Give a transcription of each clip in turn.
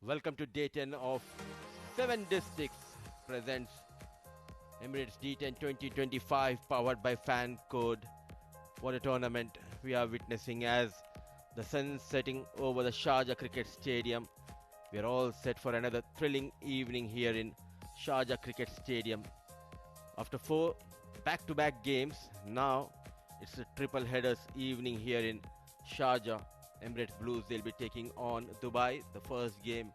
Welcome to day 10 of 7 districts presents Emirates D10 2025 powered by Fancode. What a tournament we are witnessing as the sun setting over the Sharjah Cricket Stadium. We are all set for another thrilling evening here in Sharjah Cricket Stadium. After 4 back-to-back games, now it's a triple headers evening here in Sharjah. Emirates Blues, they'll be taking on Dubai, the first game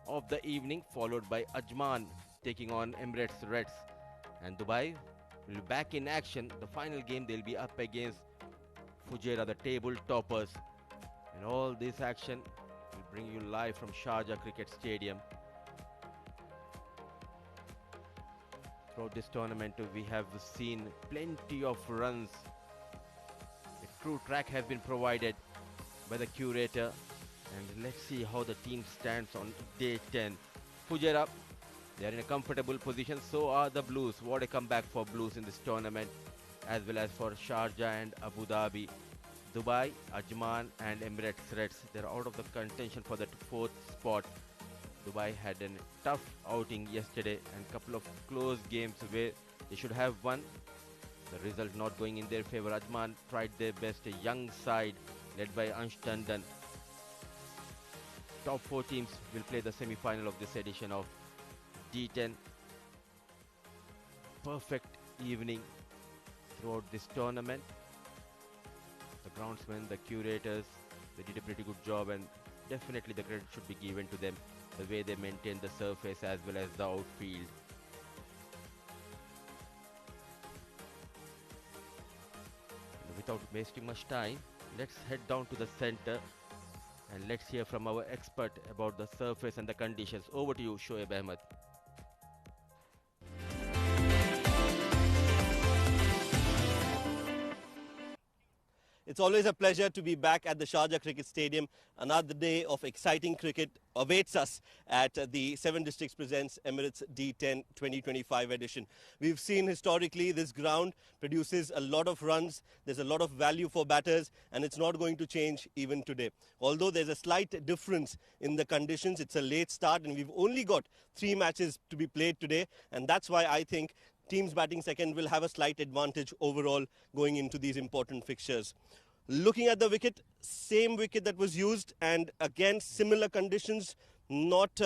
of the evening, followed by Ajman taking on Emirates Reds. And Dubai will be back in action. The final game, they'll be up against Fujairah, the table toppers. And all this action will bring you live from Sharjah Cricket Stadium. Throughout this tournament, we have seen plenty of runs. A true track has been provided by the curator, and let's see how the team stands on day 10. Fujairah, they are in a comfortable position, so are the Blues. What a comeback for Blues in this tournament, as well as for Sharjah and Abu Dhabi. Dubai, Ajman and Emirates Reds, they're out of the contention for that fourth spot. Dubai had a tough outing yesterday and couple of close games where they should have won. The result not going in their favor. Ajman tried their best, a young side led by Ansh Tandon. Top 4 teams will play the semi-final of this edition of D10. Perfect evening throughout this tournament. The groundsmen, the curators, they did a pretty good job, and definitely the credit should be given to them, the way they maintained the surface as well as the outfield. Without wasting much time, let's head down to the center and let's hear from our expert about the surface and the conditions. Over to you, Shoaib Ahmed. It's always a pleasure to be back at the Sharjah Cricket Stadium. Another day of exciting cricket awaits us at the 7 Districts Presents Emirates D10 2025 edition. We've seen historically this ground produces a lot of runs, there's a lot of value for batters, and it's not going to change even today. Although there's a slight difference in the conditions, it's a late start and we've only got 3 matches to be played today, and that's why I think teams batting second will have a slight advantage overall going into these important fixtures. Looking at the wicket, same wicket that was used, and again similar conditions, not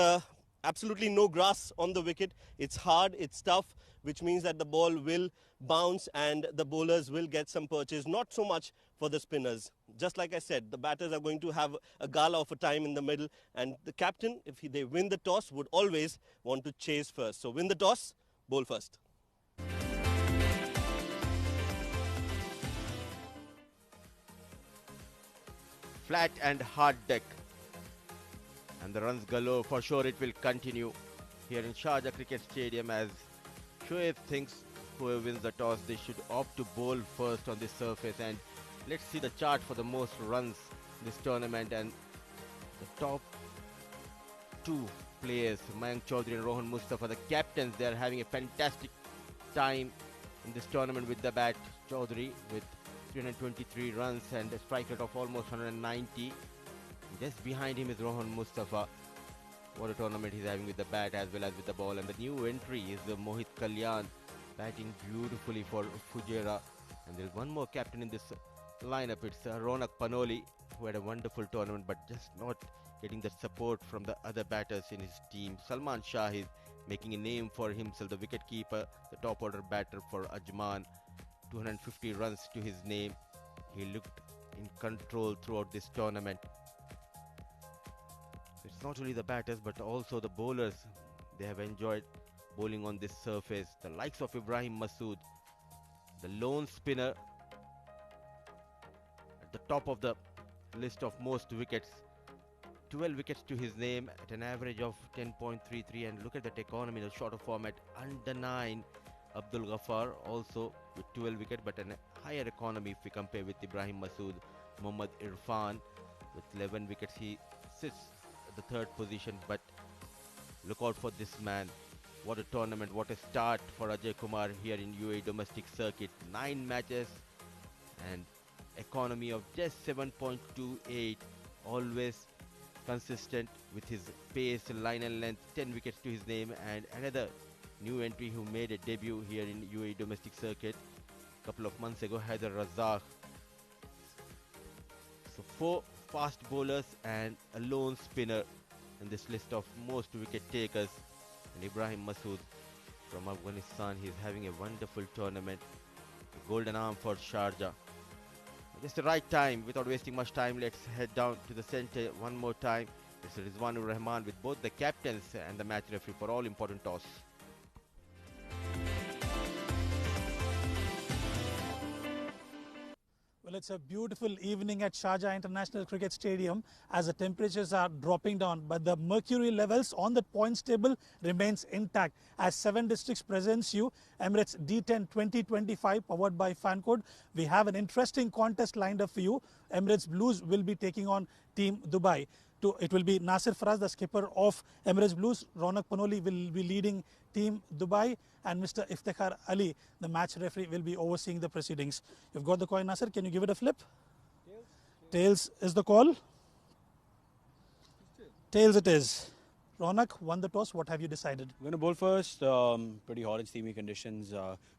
absolutely no grass on the wicket. It's hard, it's tough, which means that the ball will bounce and the bowlers will get some purchase, not so much for the spinners. Just like I said, the batters are going to have a gala of a time in the middle, and the captain, if they win the toss, would always want to chase first. So win the toss, bowl first. Flat and hard deck, and the runs galore. For sure it will continue here in Sharjah Cricket Stadium, as Shoaib thinks whoever wins the toss, they should opt to bowl first on this surface. And let's see the chart for the most runs this tournament, and the top 2 players, Mayank Chaudhary and Rohan Mustafa, the captains, they are having a fantastic time in this tournament with the bat. Chaudhary with 323 runs and a strike rate of almost 190. Just behind him is Rohan Mustafa. What a tournament he's having with the bat as well as with the ball. And the new entry is the Mohit Kalyan, batting beautifully for Fujairah. And there's one more captain in this lineup. It's Ronak Panoli, who had a wonderful tournament but just not getting the support from the other batters in his team. Salman Shahid making a name for himself, the wicket keeper, the top order batter for Ajman. 250 runs to his name. He looked in control throughout this tournament. It's not only the batters but also the bowlers. They have enjoyed bowling on this surface. The likes of Ibrahim Masood, the lone spinner, at the top of the list of most wickets. 12 wickets to his name at an average of 10.33, and look at that economy in a shorter format, under 9. Abdul Ghaffar also with 12 wickets, but a higher economy if we compare with Ibrahim Masood. Mohammad Irfan with 11 wickets. He sits at the 3rd position, but look out for this man. What a tournament, what a start for Ajay Kumar here in UAE domestic circuit. 9 matches and economy of just 7.28. Always consistent with his pace, line and length, 10 wickets to his name, and another new entry who made a debut here in UAE domestic circuit a couple of months ago, Haider Razzaq. So 4 fast bowlers and a lone spinner in this list of most wicket takers. And Ibrahim Masood from Afghanistan, he's having a wonderful tournament. A golden arm for Sharjah. Just the right time. Without wasting much time, let's head down to the center one more time. It's Rizwanur Rahman with both the captains and the match referee for all important toss. Well, it's a beautiful evening at Sharjah International Cricket Stadium as the temperatures are dropping down, but the mercury levels on the points table remains intact as 7 districts presents you Emirates D10 2025 powered by Fancode. We have an interesting contest lined up for you. Emirates Blues will be taking on Team Dubai. It will be Nasir Faraz, the skipper of Emirates Blues. Ronak Panoli will be leading Team Dubai, and Mr. Iftikhar Ali, the match referee, will be overseeing the proceedings. You've got the coin, Nasir. Can you give it a flip? Tails is the call. Tails it is. Ronak won the toss. What have you decided? We're going to bowl first. Pretty hot and steamy conditions.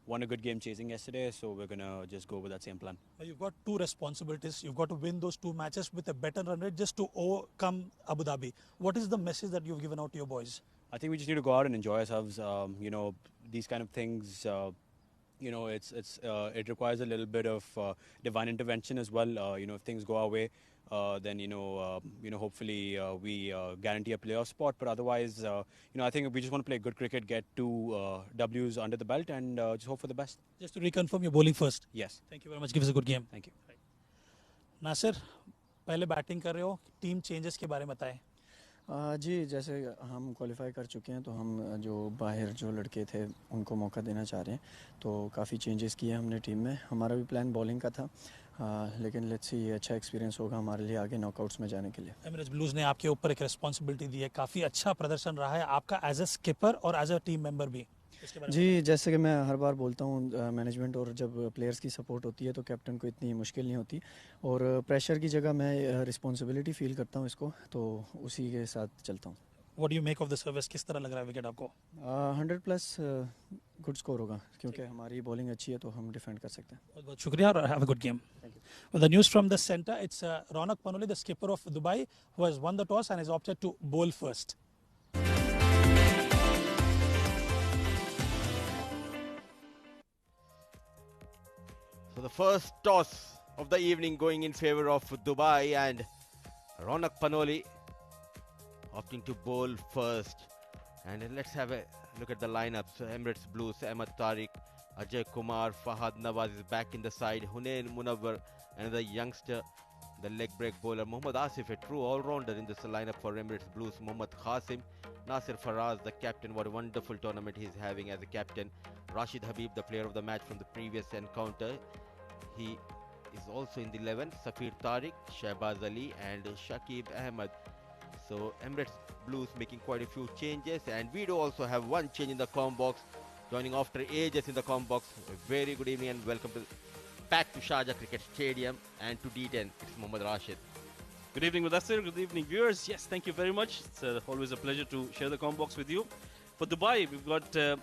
Won a good game chasing yesterday, so we're going to just go with that same plan. You've got 2 responsibilities. You've got to win those 2 matches with a better run rate just to overcome Abu Dhabi. What is the message that you've given out to your boys? I think we just need to go out and enjoy ourselves. These kind of things, it requires a little bit of divine intervention as well. If things go our way, then hopefully we guarantee a playoff spot. But otherwise, I think we just want to play good cricket, get 2 W's under the belt, and just hope for the best. Just to reconfirm, you're bowling first. Yes. Thank you very much. Give us a good game. Thank you. Nasir, पहले batting कर रहे हो, team changes के बारे में बताएं. जी, जैसे हम क्वालिफाई कर चुके हैं तो हम जो बाहर जो लड़के थे उनको मौका देना चाह रहे हैं, तो काफ़ी चेंजेस किए हमने टीम में. हमारा भी प्लान बॉलिंग का था, लेकिन लेट्स सी, ये अच्छा एक्सपीरियंस होगा हमारे लिए आगे नॉकआउट्स में जाने के लिए. एमिरेट्स ब्लूज़ ने आपके ऊपर एक रिस्पॉन्सिबिलिटी दी है, काफ़ी अच्छा प्रदर्शन रहा है आपका एज ए स्किपर और एज ए टीम मेंबर भी. जी, जैसे कि मैं हर बार बोलता हूँ, मैनेजमेंट और जब प्लेयर्स की सपोर्ट होती है तो कैप्टन को इतनी मुश्किल नहीं होती, और प्रेशर की जगह मैं रिस्पॉन्सिबिलिटी फील करता हूँ इसको, तो उसी के साथ चलता हूँ. What do you make of the service? किस तरह लग रहा है विकेट आपको? 100+ गुड स्कोर होगा, क्योंकि हमारी बॉलिंग अच्छी है तो हम डिफेंड कर सकते हैं. बहुत बहुत शुक्रिया और have a good game. Well, the news from the center, it's Ronak Panoli, the skipper of Dubai, who has won the toss and has opted to bowl first. So the first toss of the evening going in favor of Dubai, and Ronak Panoli opting to bowl first. And let's have a look at the lineups. Emirates Blues, Ahmed Tariq, Ajay Kumar, Fahad Nawaz is back in the side, Hunain Munawwar, another youngster, the leg break bowler, Mohammad Asif, a true all-rounder in this lineup for Emirates Blues, Mohammad Qasim, Nasir Faraz, the captain. What a wonderful tournament he's having as a captain. Rashid Habib, the player of the match from the previous encounter, he is also in the 11. Safir Tariq, Shahbaz Ali and Shakib Ahmed. So Emirates Blues making quite a few changes, and we do also have one change in the comm box. Joining after ages in the comm box. A very good evening and welcome back to Sharjah Cricket Stadium and to D10. It's Mohammad Rashid. Good evening, Mudassir. Good evening, viewers. Yes, thank you very much. It's always a pleasure to share the comm box with you. For Dubai, we've got a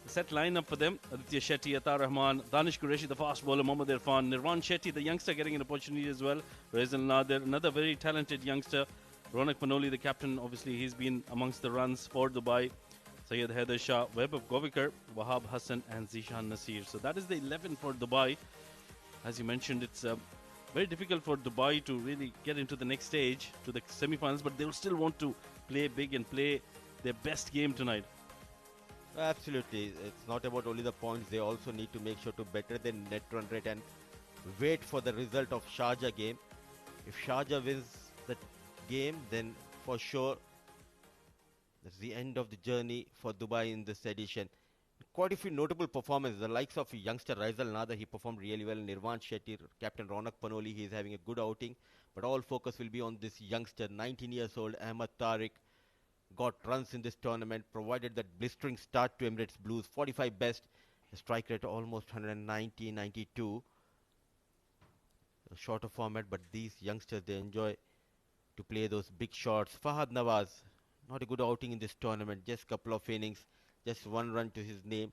set lineup for them. Aditya Shetty, Atar Rahman, Danish Qureshi, the fast bowler, Mohammad Irfan, Nirwan Shetty, the youngster, getting an opportunity as well. Raizal Nadir, another very talented youngster. Ronak Panoli, the captain, obviously he's been amongst the runs for Dubai. Syed Haider Shah, Wahab Govekar, Wahab Hassan and Zishan Nasir. So that is the 11 for Dubai. As you mentioned, it's very difficult for Dubai to really get into the next stage, to the semi-finals, but they'll still want to play big and play their best game tonight. Absolutely. It's not about only the points. They also need to make sure to better their net run rate and wait for the result of Sharjah game. If Sharjah wins the game, then for sure that's the end of the journey for Dubai in this edition. Quite a few notable performances. The likes of youngster Raizal Nadir, he performed really well. Nirwan Shetty, Captain Ronak Panoli, he is having a good outing. But all focus will be on this youngster, 19 years old, Ahmed Tariq. Got runs in this tournament, provided that blistering start to Emirates Blues. 45 best, a strike rate almost 190, 92. A shorter format, but these youngsters, they enjoy to play those big shots. Fahad Nawaz, not a good outing in this tournament, just couple of innings, just 1 run to his name.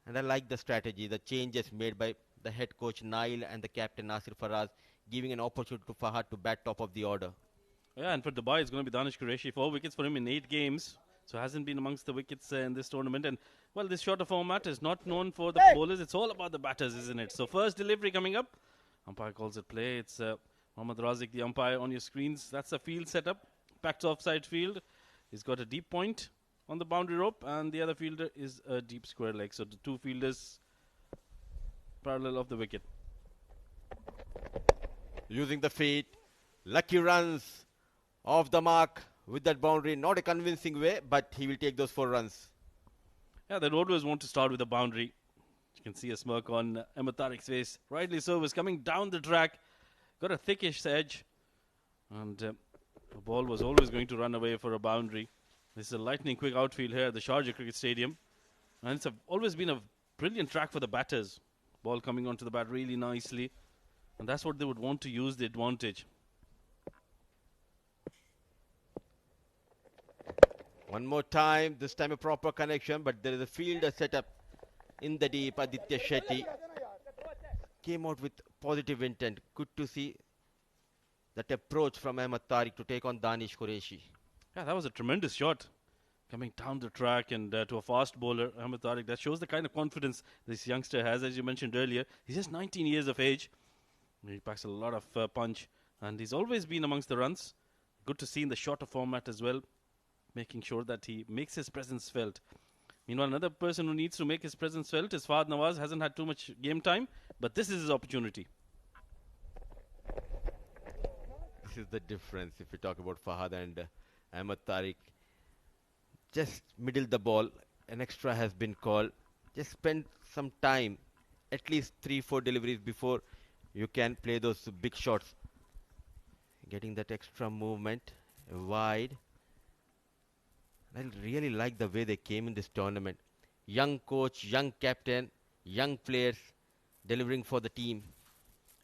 And I like the strategy, the changes made by the head coach Nail and the captain Nasir Faraz, giving an opportunity to Fahad to bat top of the order. Yeah, and for Dubai, it's going to be Danish Qureshi. 4 wickets for him in 8 games. So hasn't been amongst the wickets in this tournament. And, well, this shorter format is not known for the bowlers. It's all about the batters, isn't it? So first delivery coming up. Umpire calls it play. It's Mohammad Razik, the umpire, on your screens. That's the field setup. Packed offside field. He's got a deep point on the boundary rope. And the other fielder is a deep square leg. So the 2 fielders parallel of the wicket. Using the feet. Lucky runs off the mark with that boundary. Not a convincing way, but he will take those 4 runs. Yeah, the roadways want to start with a boundary. You can see a smirk on Ahmed Tariq's face. Rightly so, was coming down the track. Got a thickish edge. And the ball was always going to run away for a boundary. This is a lightning quick outfield here at the Sharjah Cricket Stadium. And it's always been a brilliant track for the batters. Ball coming onto the bat really nicely. And that's what they would want to use the advantage. One more time, this time a proper connection, but there is a fielder set up in the deep. Aditya Shetty came out with positive intent. Good to see that approach from Ahmed Tariq to take on Danish Qureshi. Yeah, that was a tremendous shot. Coming down the track and to a fast bowler, Ahmed Tariq. That shows the kind of confidence this youngster has, as you mentioned earlier. He's just 19 years of age. He packs a lot of punch. And he's always been amongst the runs. Good to see in the shorter format as well, making sure that he makes his presence felt. Meanwhile, another person who needs to make his presence felt is Fahad Nawaz. Hasn't had too much game time, but this is his opportunity. This is the difference if we talk about Fahad and Ahmed Tariq. Just middle the ball. An extra has been called. Just spend some time, at least 3-4 deliveries before you can play those big shots. Getting that extra movement wide. I really like the way they came in this tournament. Young coach, young captain, young players delivering for the team.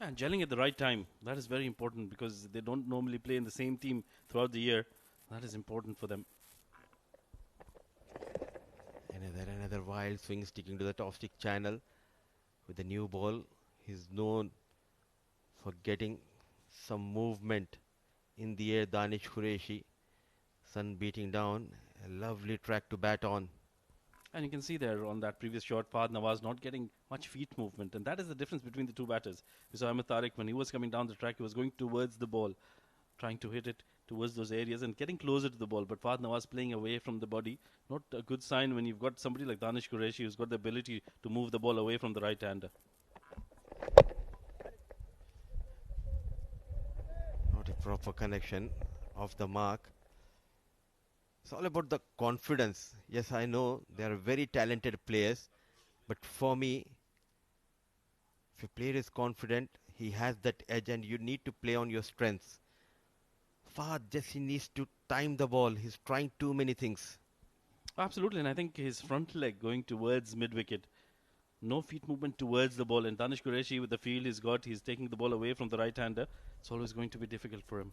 And gelling at the right time. That is very important because they don't normally play in the same team throughout the year. That is important for them. Another wild swing sticking to the top stick channel. With the new ball, he's known for getting some movement in the air. Danish Qureshi. Sun beating down. A lovely track to bat on. And you can see there on that previous shot, Fahad Nawaz not getting much feet movement. And that is the difference between the two batters. We saw Ahmed Tariq, when he was coming down the track, he was going towards the ball, trying to hit it towards those areas and getting closer to the ball. But Fahad Nawaz playing away from the body. Not a good sign when you've got somebody like Danish Qureshi who's got the ability to move the ball away from the right-hander. Not a proper connection off the mark. It's all about the confidence. Yes, I know they are very talented players, but for me, if a player is confident, he has that edge and you need to play on your strengths. Fahad just he needs to time the ball. He's trying too many things. Absolutely, and I think his front leg going towards mid-wicket. No feet movement towards the ball. And Danish Qureshi with the field he's taking the ball away from the right-hander. It's always going to be difficult for him.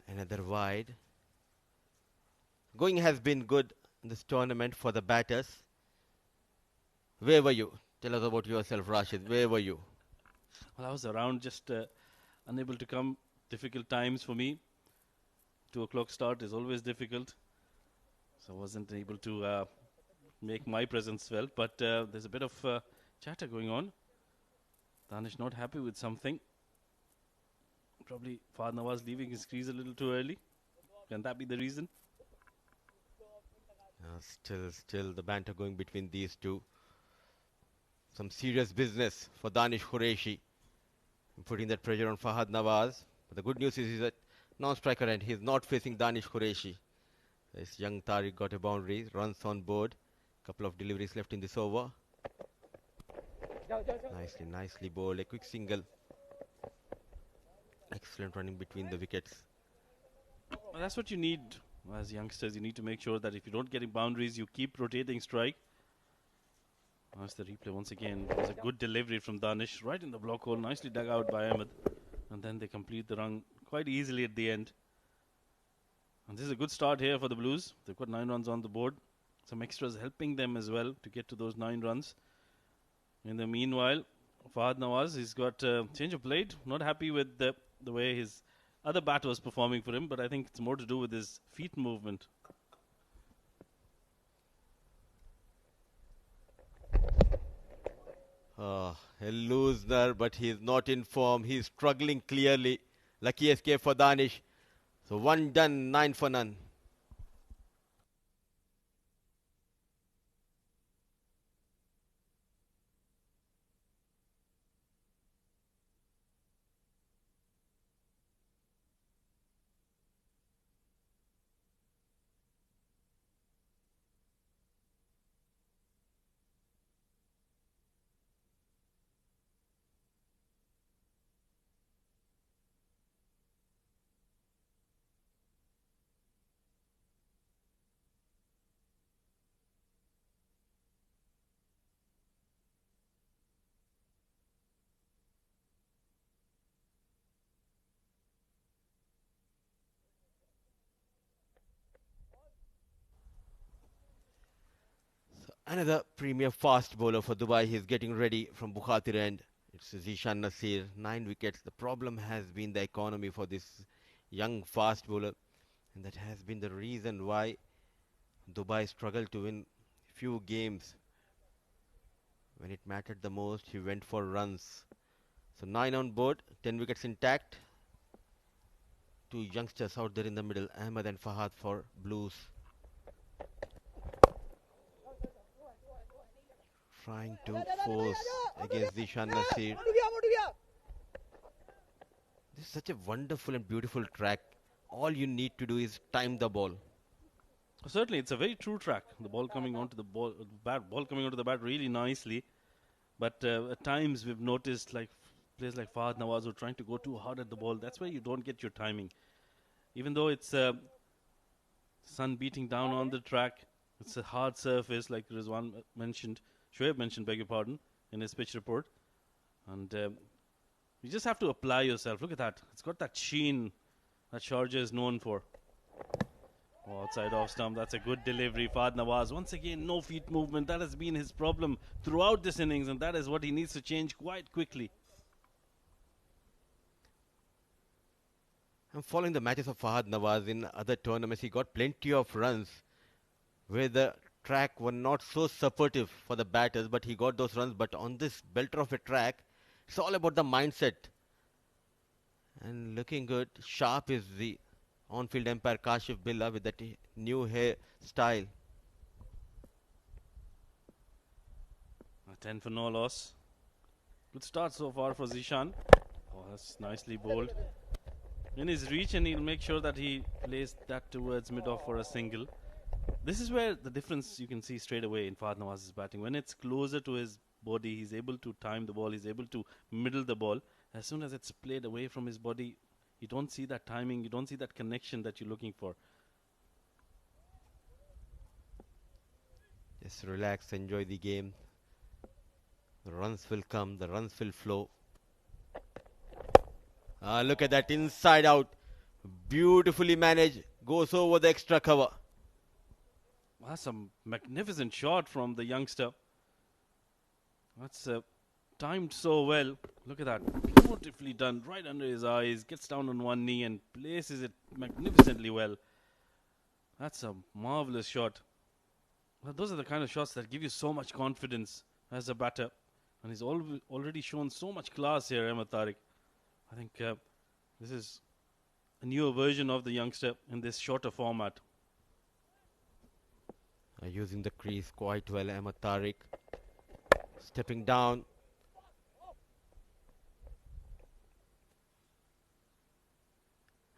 Another wide. Going has been good in this tournament for the batters. Where were you? Tell us about yourself, Rashid. Where were you? Well, I was around, just unable to come. Difficult times for me. 2 o'clock start is always difficult. So I wasn't able to make my presence felt. But there's a bit of chatter going on. Danish not happy with something. Probably Fahad Nawaz leaving his crease a little too early. Can that be the reason? Still the banter going between these two. Some serious business for Danish Qureshi. Putting that pressure on Fahad Nawaz. But the good news is he's a non-striker and he's not facing Danish Qureshi. This young Tariq got a boundary, runs on board. Couple of deliveries left in this over. Nicely bowled. A quick single. Excellent running between the wickets. Well, that's what you need as youngsters. You need to make sure that if you don't get in boundaries, you keep rotating strike. That's the replay once again. It was a good delivery from Danish, right in the block hole, nicely dug out by Ahmed. And then they complete the run quite easily at the end. And this is a good start here for the Blues. They've got 9 runs on the board. Some extras helping them as well to get to those 9 runs. In the meanwhile, Fahad Nawaz, he's got a change of plate. Not happy with the way his other bat was performing for him, but I think it's more to do with his feet movement. A loser, but he's not in form. He's struggling clearly. Lucky escape for Danish. So 1 done, 9 for none. Another premier fast bowler for Dubai. He's getting ready from Bukhatir end. It's Zishan Nasir. 9 wickets. The problem has been the economy for this young fast bowler. And that has been the reason why Dubai struggled to win few games. When it mattered the most, he went for runs. So 9 on board, 10 wickets intact. 2 youngsters out there in the middle, Ahmed and Fahad for Blues. Trying to force against Zishan Nasir. This is such a wonderful and beautiful track. All you need to do is time the ball. Certainly, it's a very true track. The ball coming onto the ball coming onto the bat really nicely. But at times we've noticed like players like Fahad Nawaz who are trying to go too hard at the ball. That's where you don't get your timing. Even though it's sun beating down on the track, it's a hard surface like Rizwan mentioned. Shoaib mentioned, beg your pardon, in his pitch report. And you just have to apply yourself. Look at that. It's got that sheen that Sharjah is known for. Oh, outside off stump. That's a good delivery. Fahad Nawaz. Once again, no feet movement. That has been his problem throughout this innings, and that is what he needs to change quite quickly. I'm following the matches of Fahad Nawaz in other tournaments. He got plenty of runs where the track were not so supportive for the batters, but he got those runs. But on this belter of a track, it's all about the mindset. And looking good. Sharp is the on-field umpire Kashif Billah with that new hair style. 10 for no loss. Good start so far for Zishan. Oh, that's nicely bowled. In his reach, and he'll make sure that he plays that towards mid-off for a single. This is where the difference you can see straight away in Fahad Nawaz's batting. When it's closer to his body, he's able to time the ball, he's able to middle the ball. As soon as it's played away from his body, you don't see that timing, you don't see that connection that you're looking for. Just relax, enjoy the game. The runs will come, the runs will flow. Look at that, inside out. Beautifully managed, goes over the extra cover. That's a magnificent shot from the youngster. That's timed so well. Look at that. Beautifully done, right under his eyes. Gets down on one knee and places it magnificently well. That's a marvelous shot. Well, those are the kind of shots that give you so much confidence as a batter. And he's already shown so much class here, Ahmed Tariq. I think this is a newer version of the youngster in this shorter format. Using the crease quite well, Ahmed Tariq. Stepping down.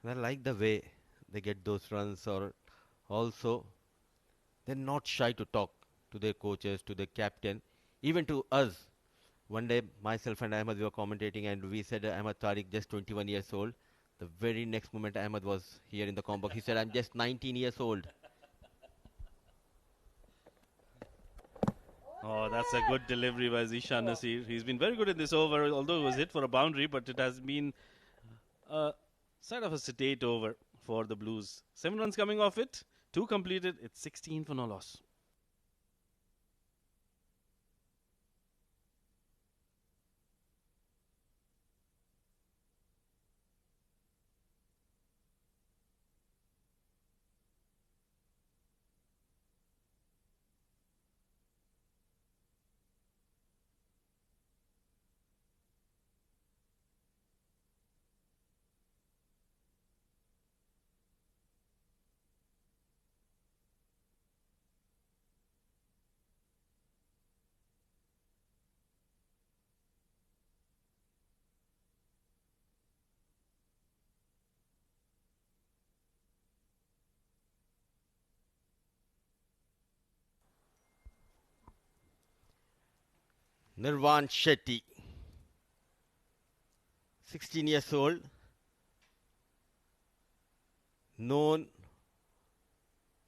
And I like the way they get those runs, or also they're not shy to talk to their coaches, to their captain, even to us. One day, myself and Ahmed, we were commentating and we said Ahmed Tariq just 21 years old. The very next moment Ahmed was here in the combo, he said, I'm just 19 years old. Oh, that's a good delivery by Zishan Nasir. He's been very good in this over, although it was hit for a boundary, but it has been a sort of a sedate over for the Blues. 7 runs coming off it, 2 completed, it's 16 for no loss. Nirvan Shetty, 16 years old, known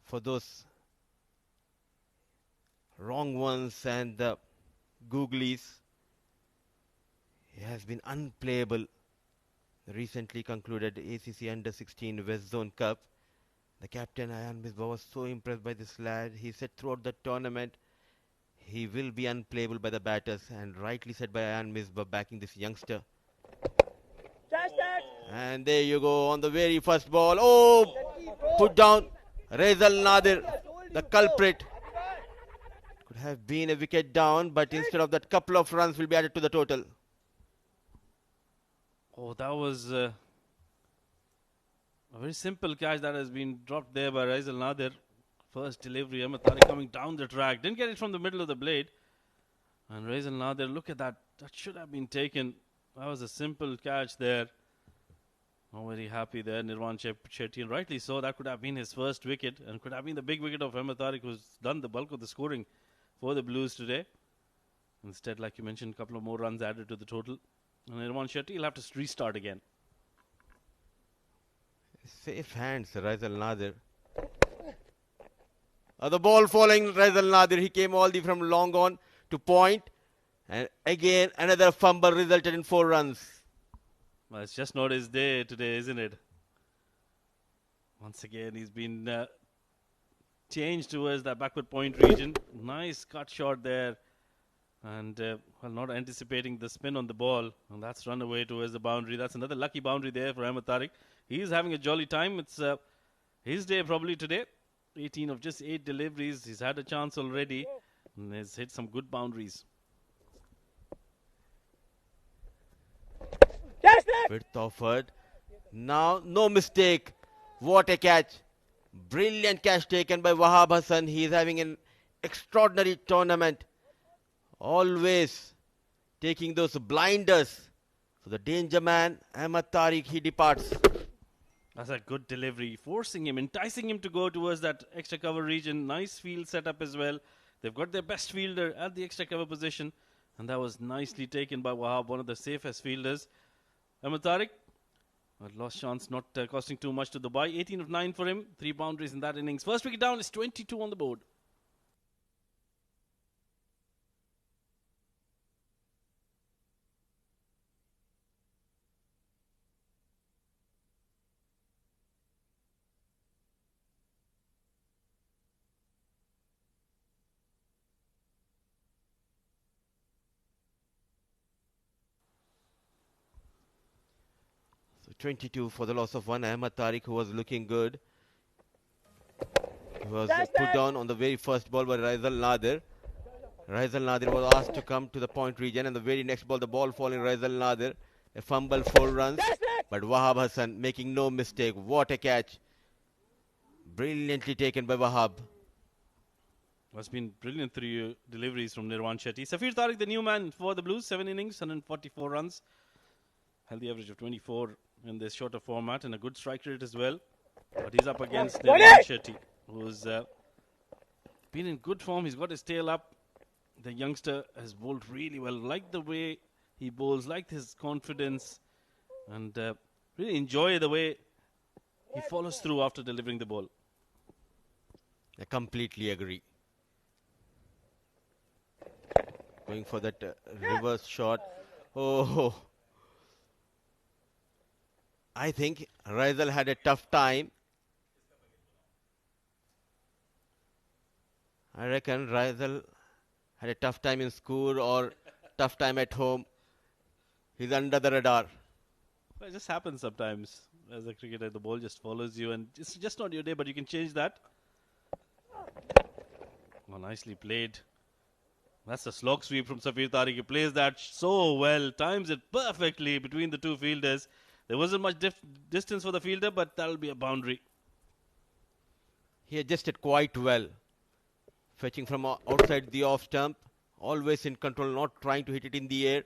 for those wrong ones and the googlies. He has been unplayable. Recently concluded ACC Under-16 West Zone Cup. The captain Ayan Misbah was so impressed by this lad. He said throughout the tournament he will be unplayable by the batters, and rightly said by Ayan Misbah backing this youngster. And there you go on the very first ball. Oh, put down Raizal Nadir, the culprit. Could have been a wicket down, but instead of that, couple of runs will be added to the total. Oh, that was a very simple catch that has been dropped there by Raizal Nadir. First delivery, Ahmed Tariq coming down the track. Didn't get it from the middle of the blade. And Raizal Nadir, look at that. That should have been taken. That was a simple catch there. Not very happy there, Nirvan Shetty. And rightly so, that could have been his first wicket. And could have been the big wicket of Ahmed Tariq, who's done the bulk of the scoring for the Blues today. Instead, like you mentioned, a couple of more runs added to the total. And Nirvan Shetty will have to restart again. Safe hands, Raizal Nadir. The ball falling, Raizal Nadir. He came all the way from long on to point. And again, another fumble resulted in 4 runs. Well, it's just not his day today, isn't it? Once again, he's been changed towards that backward point region. Nice cut shot there. And, well, not anticipating the spin on the ball. And that's run away towards the boundary. That's another lucky boundary there for Ahmed Tariq. He's having a jolly time. It's his day probably today. 18 of just 8 deliveries. He's had a chance already. And has hit some good boundaries. Width offered. Now, no mistake. What a catch. Brilliant catch taken by Wahab Hassan. He is having an extraordinary tournament. Always taking those blinders. So the danger man, Ahmed Tariq, he departs. That's a good delivery. Forcing him, enticing him to go towards that extra cover region. Nice field setup as well. They've got their best fielder at the extra cover position. And that was nicely taken by Wahab, one of the safest fielders. Ahmed Tariq, lost chance, not costing too much to Dubai. 18 of 9 for him. 3 boundaries in that innings. First wicket down is 22 on the board. So 22 for the loss of 1. Ahmed Tariq, who was looking good. He was put down on the very first ball by Raizal Nadir. Raizal Nadir was asked to come to the point region, and the very next ball, the ball falling Raizal Nadir. A fumble, 4 runs. But Wahab Hassan making no mistake. What a catch. Brilliantly taken by Wahab. It's been brilliant 3 deliveries from Nirvan Shetty. Safir Tariq, the new man for the Blues. 7 innings, 144 runs. Held the average of 24 in this shorter format, and a good strike rate as well. But he's up against Nirvan Shetty, who's been in good form. He's got his tail up. The youngster has bowled really well. Like the way he bowls, like his confidence, and really enjoy the way he follows through after delivering the ball. I completely agree. going for that reverse shot. Oh, I think Raisal had a tough time. I reckon Raisal had a tough time in school or tough time at home. He's under the radar. Well, it just happens sometimes. As a cricketer, the ball just follows you, and it's just not your day, but you can change that. Oh, nicely played. That's a slog sweep from Safir Tariq. He plays that so well, times it perfectly between the two fielders. There wasn't much distance for the fielder, but that'll be a boundary. He adjusted quite well. Fetching from outside the off stump. Always in control, not trying to hit it in the air.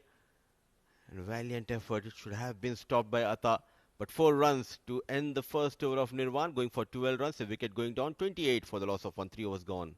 And valiant effort. It should have been stopped by Atta. But 4 runs to end the first over of Nirwan. Going for 12 runs. A wicket going down. 28 for the loss of 1. 3 overs gone.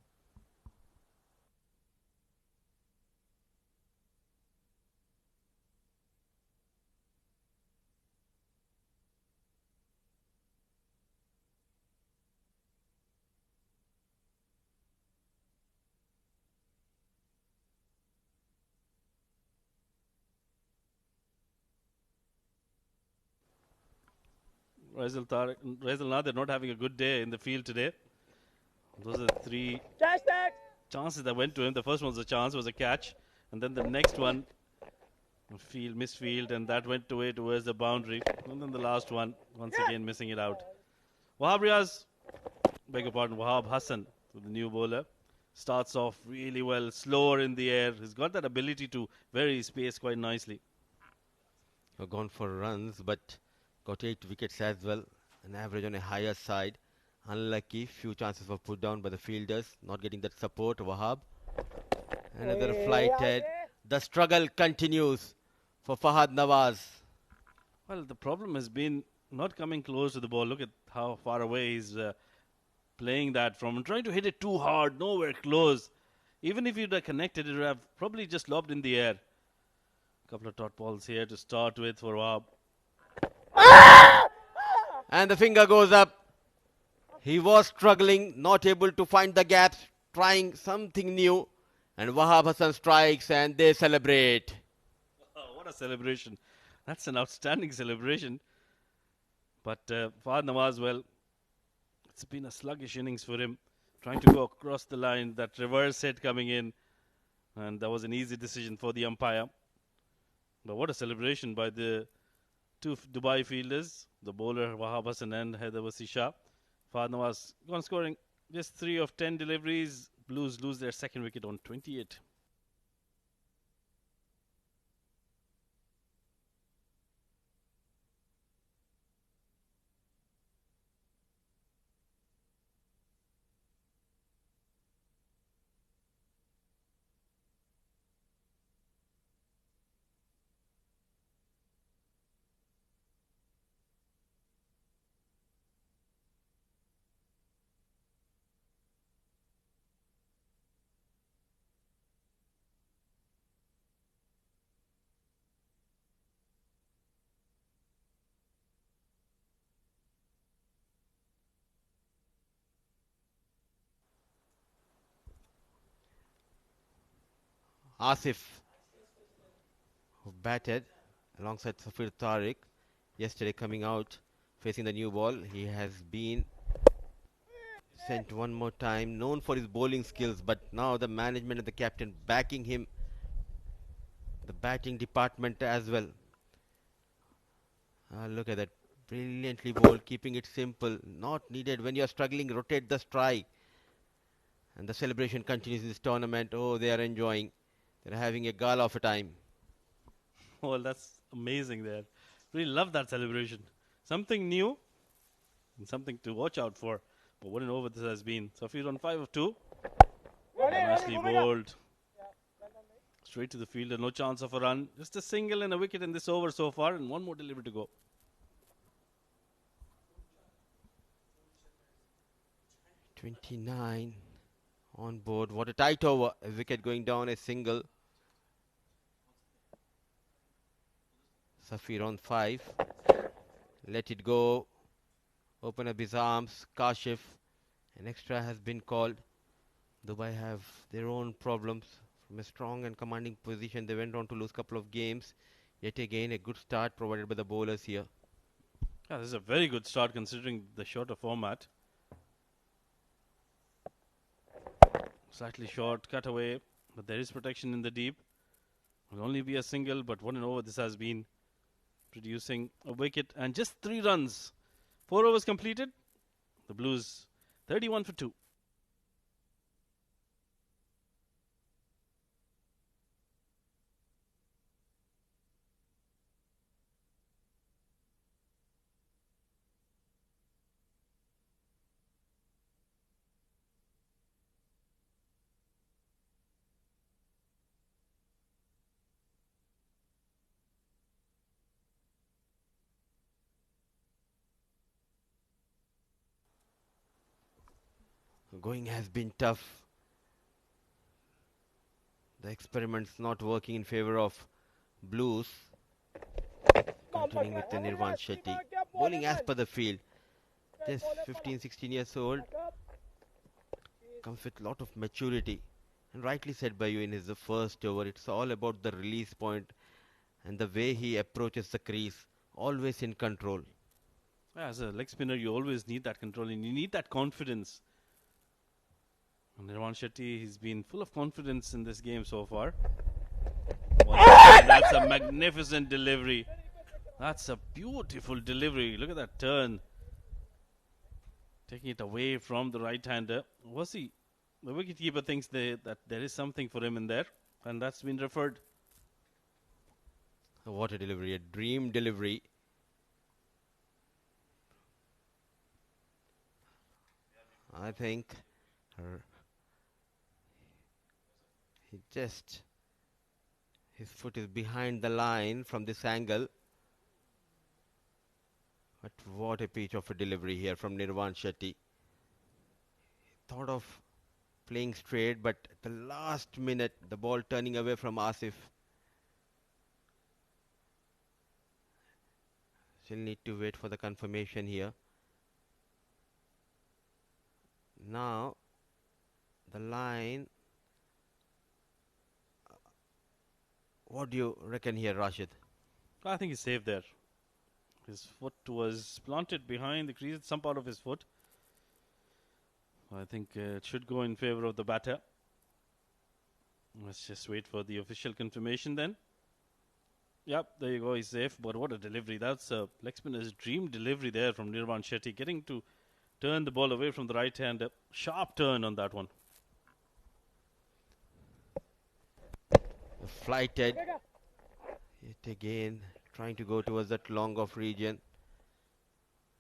Raisal Nadir not having a good day in the field today. Those are 3 chances that went to him. The first one was a chance, was a catch. And then the next one, misfield, and that went away towards the boundary. And then the last one, once again missing it out. Wahab Riaz, beg your pardon, Wahab Hassan, the new bowler, starts off really well, slower in the air. He's got that ability to vary his pace quite nicely. Gone for runs, but got 8 wickets as well. An average on a higher side. Unlucky, few chances were put down by the fielders, not getting that support. Wahab. Another flight head. The struggle continues for Fahad Nawaz. Well, the problem has been not coming close to the ball. Look at how far away he's playing that from. And trying to hit it too hard, nowhere close. Even if you'd have connected, it would have probably just lobbed in the air. A couple of dot balls here to start with for Wahab. And the finger goes up. He was struggling, not able to find the gaps, trying something new. And Wahab Hassan strikes and they celebrate. Oh, what a celebration. That's an outstanding celebration. But Fahad Nawaz, well, it's been a sluggish innings for him. Trying to go across the line, that reverse hit coming in. And that was an easy decision for the umpire. But what a celebration by the 2 Dubai fielders, the bowler Wahab Hassan and Haider Wasi Shah. Fahad Nawaz gone scoring just 3 of 10 deliveries. Blues lose their second wicket on 28. Asif, who batted alongside Safir Tariq yesterday, coming out facing the new ball. He has been sent one more time, known for his bowling skills, but now the management and the captain backing him, the batting department as well. Look at that, brilliantly bowled, keeping it simple, not needed. When you are struggling, rotate the strike. And the celebration continues in this tournament. Oh, they are enjoying. They're having a gala of a time. Well, that's amazing there. Really love that celebration. Something new and something to watch out for. But what an over this has been. Safir on 5 of 2. Nicely bowled. Straight to the fielder, no chance of a run. Just a single and a wicket in this over so far, and one more delivery to go. "29 on board. What a tight over. A wicket going down, a single. Safir on 5. Let it go. Open up his arms. Kashif. An extra has been called. Dubai have their own problems From a strong and commanding position, they went on to lose a couple of games. Yet again, a good start provided by the bowlers here. Yeah, this is a very good start considering the shorter format. Slightly short, cut away, but there is protection in the deep. Will only be a single, but what an over this has been. Producing a wicket and just 3 runs. 4 overs completed. The Blues 31 for 2. Going has been tough. The experiment's not working in favor of Blues. Continuing with the Nirvan Shetty. Bowling as per the field. Just 15-16 years old. Comes with a lot of maturity. And rightly said by you in his first over. It's all about the release point and the way he approaches the crease. Always in control. As a leg spinner, you always need that control and you need that confidence. And Nirvan Shetty, he's been full of confidence in this game so far. That's a magnificent delivery. That's a beautiful delivery. Look at that turn. Taking it away from the right-hander. The wicketkeeper thinks that there is something for him in there. And that's been referred. What a delivery. A dream delivery. I think his foot is behind the line from this angle. But what a pitch of a delivery here from Nirvan Shetty. He thought of playing straight, but at the last minute, the ball turning away from Asif. Still need to wait for the confirmation here. Now, the line. What do you reckon here, Rashid? I think he's safe there. His foot was planted behind the crease, some part of his foot. I think it should go in favor of the batter. Let's just wait for the official confirmation then. Yep, there you go, he's safe. But what a delivery. That's a leg spinner's dream delivery there from Nirvan Shetty. Getting to turn the ball away from the right hand. A sharp turn on that one. Flighted. Yet again, trying to go towards that long off region.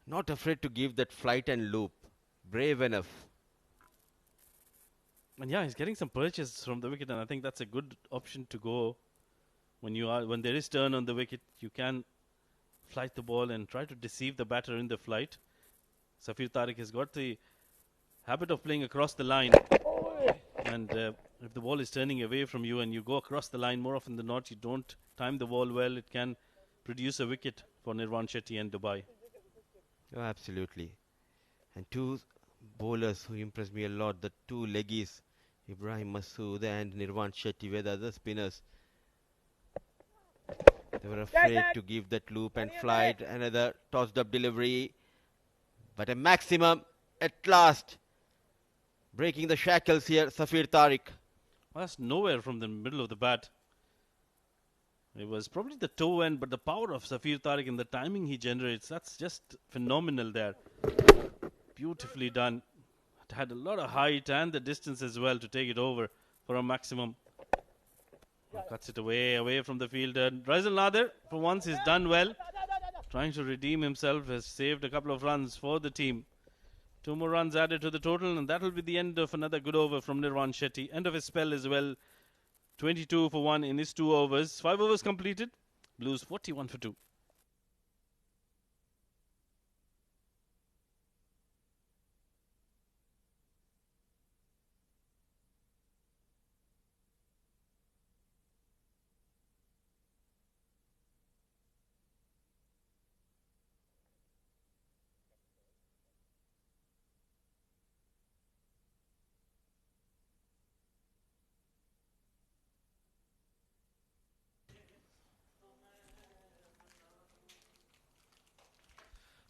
Not afraid to give that flight and loop. Brave enough. And yeah, he's getting some purchase from the wicket, and I think that's a good option to go. When there is turn on the wicket, you can flight the ball and try to deceive the batter in the flight. Safir Tariq has got the habit of playing across the line. And if the ball is turning away from you and you go across the line, more often than not, you don't time the ball well, it can produce a wicket for Nirvan Shetty and Dubai. Oh, absolutely. And two bowlers who impressed me a lot, the two leggies, Ibrahim Masood and Nirvan Shetty, were the other spinners. They were afraid to give that loop and flight. Another tossed up delivery. But a maximum at last. Breaking the shackles here, Safir Tariq. Well, that's nowhere from the middle of the bat. It was probably the toe end, but the power of Safir Tariq and the timing he generates, that's just phenomenal there. Beautifully done. It had a lot of height and the distance as well to take it over for a maximum. Cuts it away from the fielder. Raisal Nadir, for once, he's done well. Trying to redeem himself, has saved a couple of runs for the team. 2 more runs added to the total, and that will be the end of another good over from Nirvan Shetty. End of his spell as well. 22 for 1 in his 2 overs. 5 overs completed. Blues 41 for 2.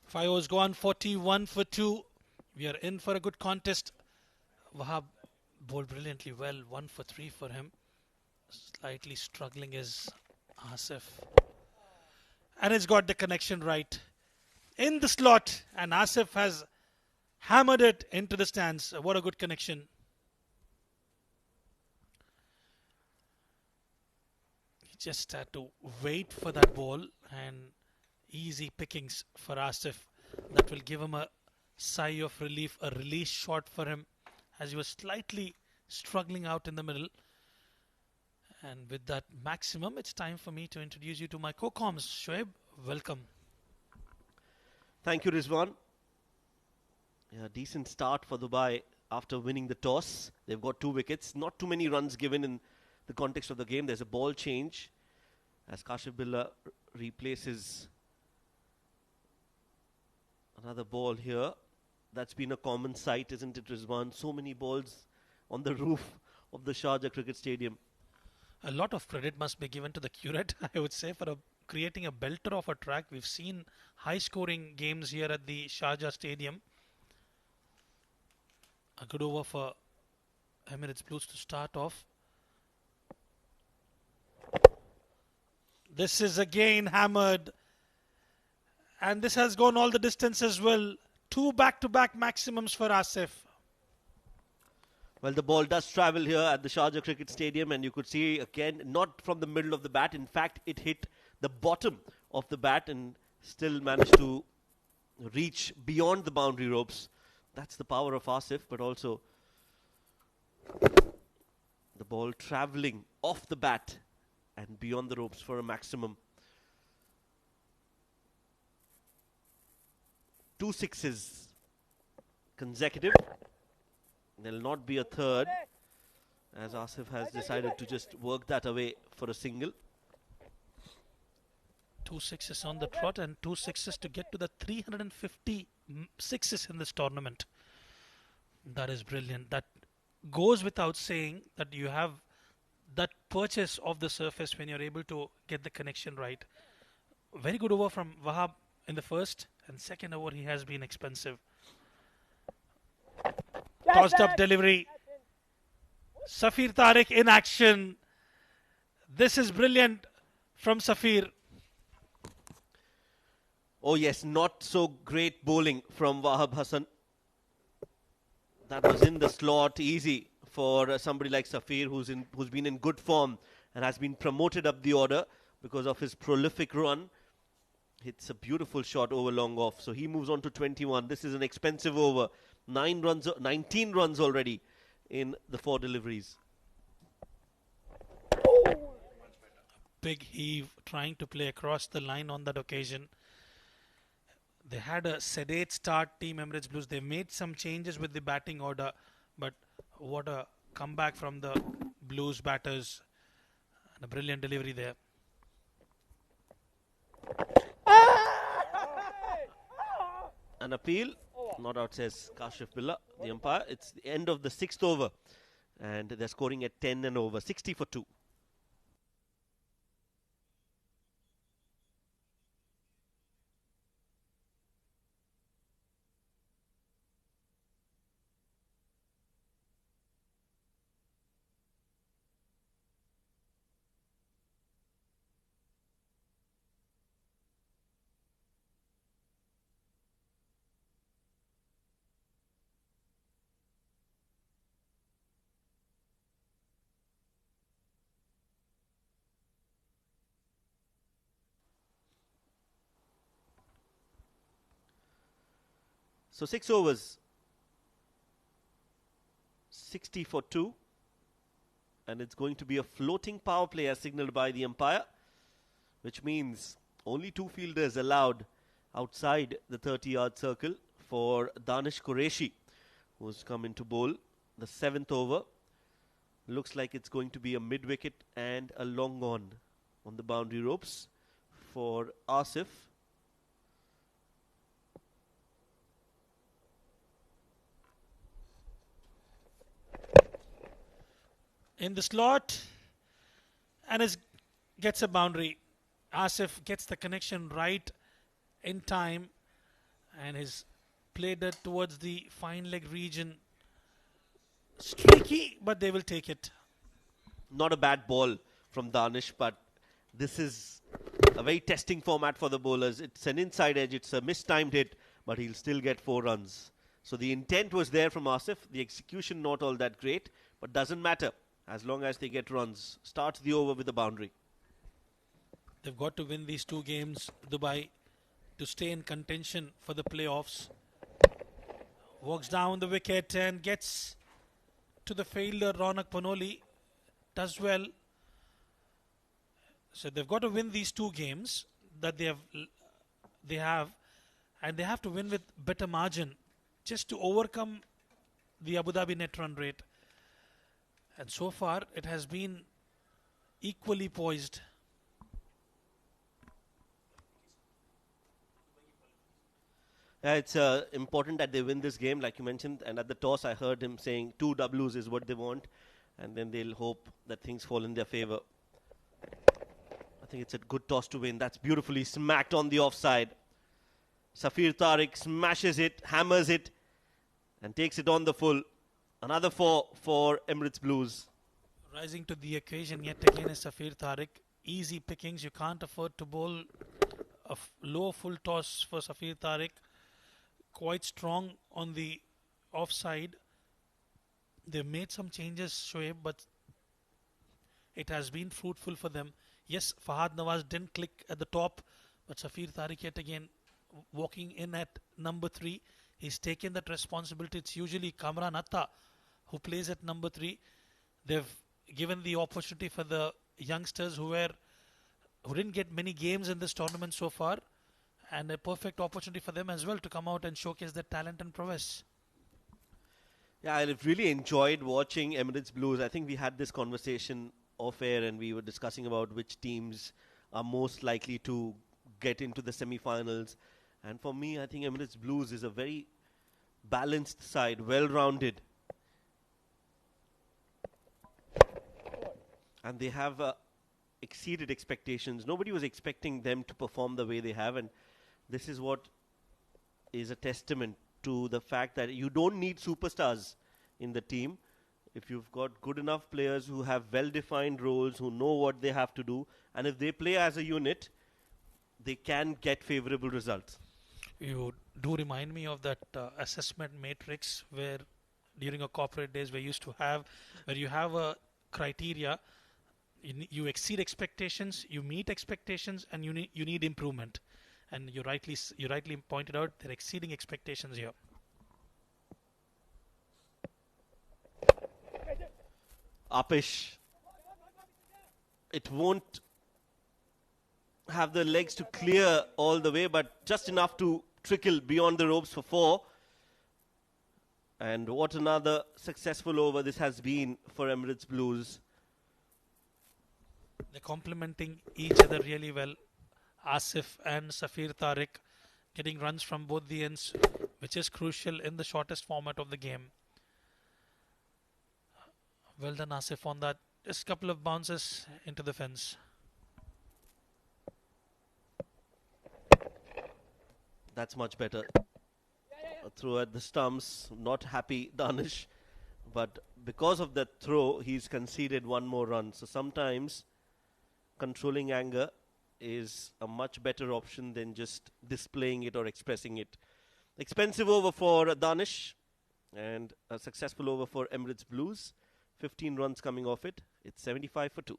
5 overs gone, 41 for 2. We are in for a good contest. Wahab bowled brilliantly well, 1 for 3 for him. Slightly struggling is Asif. And it's got the connection right in the slot. And Asif has hammered it into the stands. What a good connection. He just had to wait for that ball, and easy pickings for Asif. That will give him a sigh of relief, a release shot for him as he was slightly struggling out in the middle. And with that maximum, it's time for me to introduce you to my co-coms. Shoaib, welcome. Thank you, Rizwan. Yeah, decent start for Dubai after winning the toss. They've got 2 wickets. Not too many runs given in the context of the game. There's a ball change as Kashif Billah replaces another ball here. That's been a common sight, isn't it, Rizwan? So many balls on the roof of the Sharjah Cricket Stadium. A lot of credit must be given to the curate, I would say, for creating a belter of a track. We've seen high-scoring games here at the Sharjah Stadium. A good over for Emirates Blues to start off. This is again hammered. And this has gone all the distance as well. 2 back-to-back maximums for Asif. Well, the ball does travel here at the Sharjah Cricket Stadium, and you could see again, not from the middle of the bat. In fact, it hit the bottom of the bat and still managed to reach beyond the boundary ropes. That's the power of Asif, but also the ball traveling off the bat and beyond the ropes for a maximum. 2 sixes consecutive. There'll not be a third, as Asif has decided to just work that away for a single. 2 sixes on the trot and 2 sixes to get to the 350 sixes in this tournament. That is brilliant. That goes without saying that you have that purchase of the surface when you're able to get the connection right. Very good over from Wahab in the first, and second over he has been expensive. Tossed up delivery. Safir Tariq in action. This is brilliant from Safir. Oh yes, not so great bowling from Wahab Hassan. That was in the slot, easy for somebody like Safir, who's been in good form and has been promoted up the order because of his prolific run. Hits a beautiful shot over long off, so he moves on to 21. This is an expensive over. 19 runs already in the 4 deliveries. Big heave, trying to play across the line on that occasion. They had a sedate start, Team Emirates Blues. They made some changes with the batting order, but what a comeback from the Blues batters. And a brilliant delivery there. An appeal. Not out, says Kashif Billah, the umpire. It's the end of the 6th over, and they're scoring at 10 and over, 60 for 2. So 6 overs, 60 for 2, and it's going to be a floating power play as signaled by the umpire, which means only 2 fielders allowed outside the 30-yard circle for Danish Qureshi, who's come into bowl. The 7th over looks like it's going to be a mid-wicket and a long on the boundary ropes for Asif. In the slot, and gets a boundary. Asif gets the connection right in time. and he's played it towards the fine leg region. Streaky, but they will take it. Not a bad ball from Danish, but this is a very testing format for the bowlers. It's an inside edge, it's a mistimed hit, but he'll still get 4 runs. So the intent was there from Asif, the execution not all that great, but doesn't matter as long as they get runs. Starts the over with a boundary. They've got to win these 2 games, Dubai, to stay in contention for the playoffs. Walks down the wicket and gets to the fielder, Ronak Panoli. Does well. So they've got to win these 2 games that they have, and they have to win with better margin just to overcome the Abu Dhabi net run rate. And so far, it has been equally poised. Yeah, it's important that they win this game, like you mentioned. And at the toss, I heard him saying 2 Ws is what they want. And then they'll hope that things fall in their favor. I think it's a good toss to win. That's beautifully smacked on the offside. Safir Tariq smashes it, hammers it, and takes it on the full. Another 4 for Emirates Blues. Rising to the occasion yet again is Safir Tariq. Easy pickings. You can't afford to bowl a low full toss for Safir Tariq. Quite strong on the offside. They've made some changes, Shoaib, but it has been fruitful for them. Yes, Fahad Nawaz didn't click at the top, but Safir Tariq yet again walking in at number 3. He's taken that responsibility. It's usually Kamran Atta who plays at number 3. They've given the opportunity for the youngsters who didn't get many games in this tournament so far, and a perfect opportunity for them as well to come out and showcase their talent and prowess. Yeah, I've really enjoyed watching Emirates Blues. I think we had this conversation off air and we were discussing about which teams are most likely to get into the semi-finals. And for me, I think Emirates Blues is a very balanced side, well-rounded. And they have exceeded expectations. Nobody was expecting them to perform the way they have, and this is what is a testament to the fact that you don't need superstars in the team. If you've got good enough players who have well-defined roles, who know what they have to do, and if they play as a unit, they can get favorable results. You do remind me of that assessment matrix where during our corporate days where you have a criteria, you exceed expectations, you meet expectations, and you need improvement. And you rightly pointed out they're exceeding expectations here. Apish, it won't have the legs to clear all the way, but just enough to trickle beyond the ropes for 4. And what another successful over this has been for Emirates Blues. They're complementing each other really well. Asif and Safir Tariq getting runs from both the ends, which is crucial in the shortest format of the game. Well done, Asif, on that. Just a couple of bounces into the fence. That's much better. A throw at the stumps. Not happy, Danish. But because of that throw, he's conceded 1 more run. So sometimes controlling anger is a much better option than just displaying it or expressing it. Expensive over for Danish and a successful over for Emirates Blues. 15 runs coming off it. It's 75 for 2.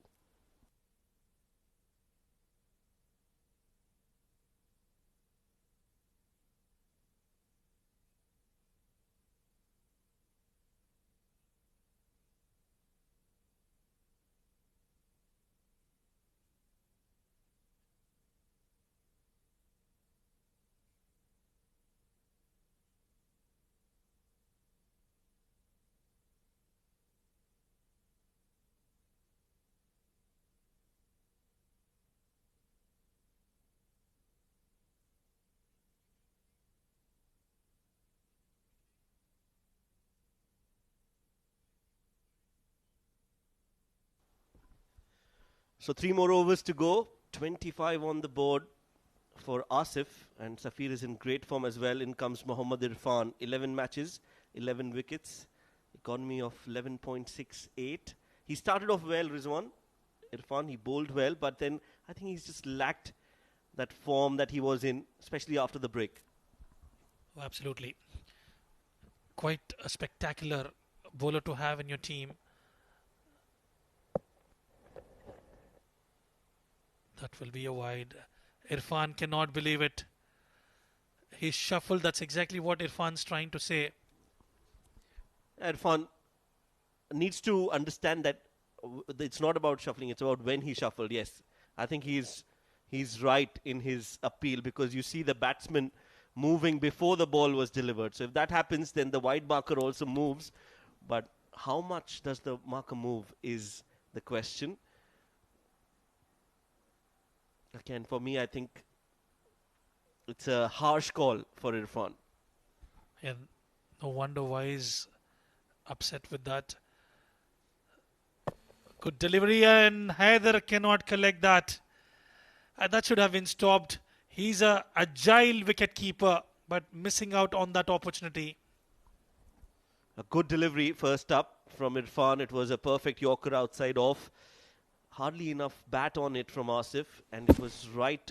So 3 more overs to go. 25 on the board for Asif, and Safir is in great form as well. In comes Mohammad Irfan, 11 matches, 11 wickets, economy of 11.68. He started off well, Rizwan. Irfan, he bowled well, but then I think he's just lacked that form that he was in, especially after the break. Oh, absolutely. Quite a spectacular bowler to have in your team. That will be a wide. Irfan cannot believe it. He's shuffled. That's exactly what Irfan's trying to say. Irfan needs to understand that it's not about shuffling, it's about when he shuffled. Yes, I think he's right in his appeal, because you see the batsman moving before the ball was delivered. So if that happens, then the wide marker also moves. But how much does the marker move is the question. Again, for me, I think it's a harsh call for Irfan. And no wonder why he's upset with that. Good delivery, and Haider cannot collect that. And that should have been stopped. He's a agile wicket keeper, but missing out on that opportunity. A good delivery first up from Irfan. It was a perfect Yorker outside off. Hardly enough bat on it from Asif, and it was right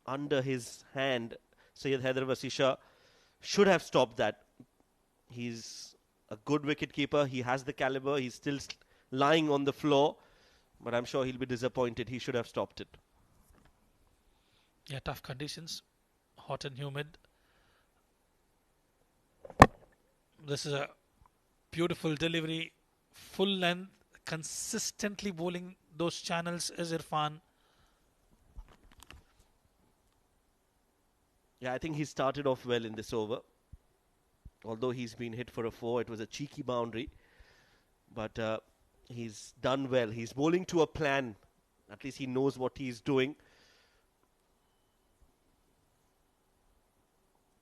under his hand. Syed Haider Vasisha should have stopped that. He's a good wicket keeper. He has the caliber. He's still lying on the floor, but I'm sure he'll be disappointed. He should have stopped it. Yeah, tough conditions, hot and humid. This is a beautiful delivery, full length, consistently bowling those channels is Irfan. Yeah, I think he started off well in this over. Although he's been hit for a 4, it was a cheeky boundary. But he's done well. He's bowling to a plan. At least he knows what he's doing.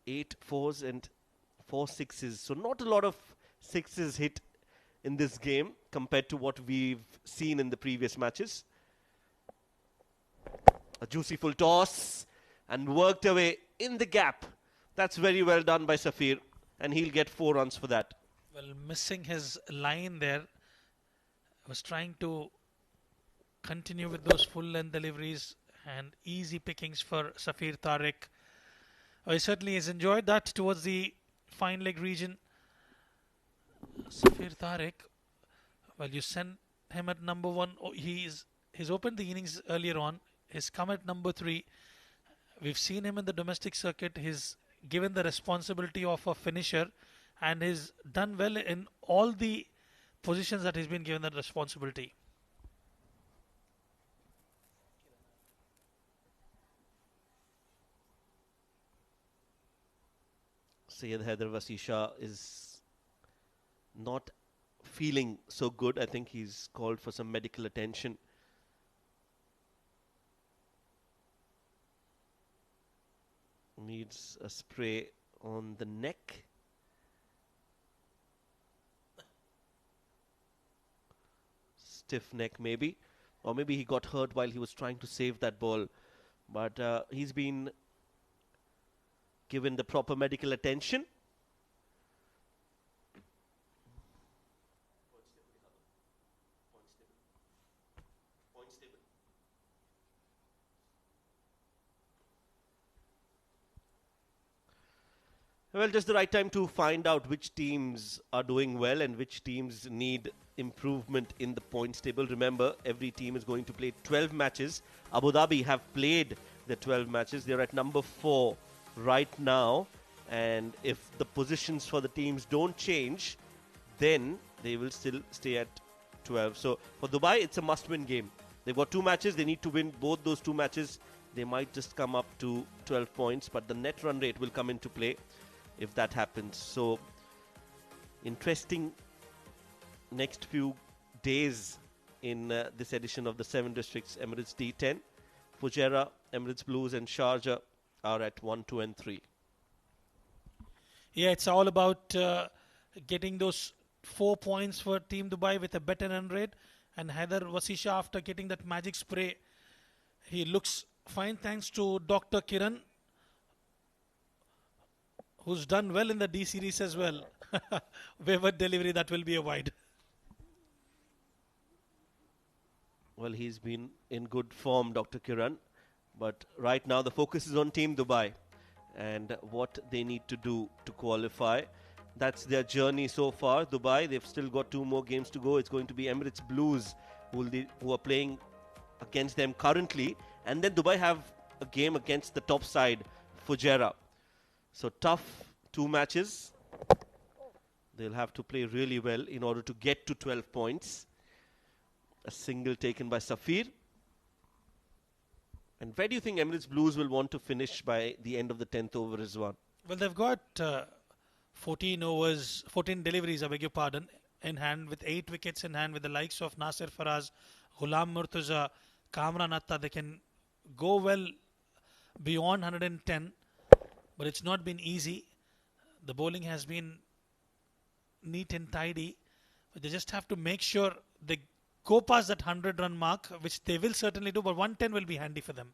8 4s and 4 6s. So not a lot of 6s hit in this game compared to what we've seen in the previous matches. A juicy full toss and worked away in the gap. That's very well done by Safir, and he'll get 4 runs for that. Well, missing his line there. Was trying to continue with those full length deliveries and easy pickings for Safir Tariq. He certainly has enjoyed that towards the fine leg region. Safir Tariq, well, you send him at number 1. Oh, he's opened the innings earlier on. He's come at number 3. We've seen him in the domestic circuit. He's given the responsibility of a finisher, and he's done well in all the positions that he's been given that responsibility. Syed Haider Vasisha is not feeling so good. I think he's called for some medical attention. Needs a spray on the neck. Stiff neck maybe. Or maybe he got hurt while he was trying to save that ball. But he's been given the proper medical attention. Well, just the right time to find out which teams are doing well and which teams need improvement in the points table. Remember, every team is going to play 12 matches. Abu Dhabi have played the 12 matches. They're at number 4 right now. And if the positions for the teams don't change, then they will still stay at 12. So for Dubai, it's a must-win game. They've got 2 matches. They need to win both those 2 matches. They might just come up to 12 points, but the net run rate will come into play if that happens. So interesting next few days in this edition of the 7 districts Emirates D10. Fujairah, Emirates Blues and Sharjah are at 1, 2 and 3. Yeah, it's all about getting those 4 points for Team Dubai with a better run rate. And Haider Vasisha, after getting that magic spray, he looks Fine, thanks to Dr. Kiran, who's done well in the D series as well. Wayward delivery, that will be a wide. Well, he's been in good form, Dr. Kiran. But right now the focus is on Team Dubai and what they need to do to qualify. That's their journey so far. Dubai, they've still got 2 more games to go. It's going to be Emirates Blues who are playing against them currently. And then Dubai have a game against the top side, Fujairah. So tough 2 matches. They'll have to play really well in order to get to 12 points. A single taken by Safir. And where do you think Emirates Blues will want to finish by the end of the 10th over, Rizwan? Well, they've got 14 deliveries, I beg your pardon, in hand, with 8 wickets in hand, with the likes of Nasir Faraz, Ghulam Murtaza, Kamran Atta. They can go well beyond 110, but it's not been easy. The bowling has been neat and tidy, but they just have to make sure they go past that 100-run mark, which they will certainly do, but 110 will be handy for them.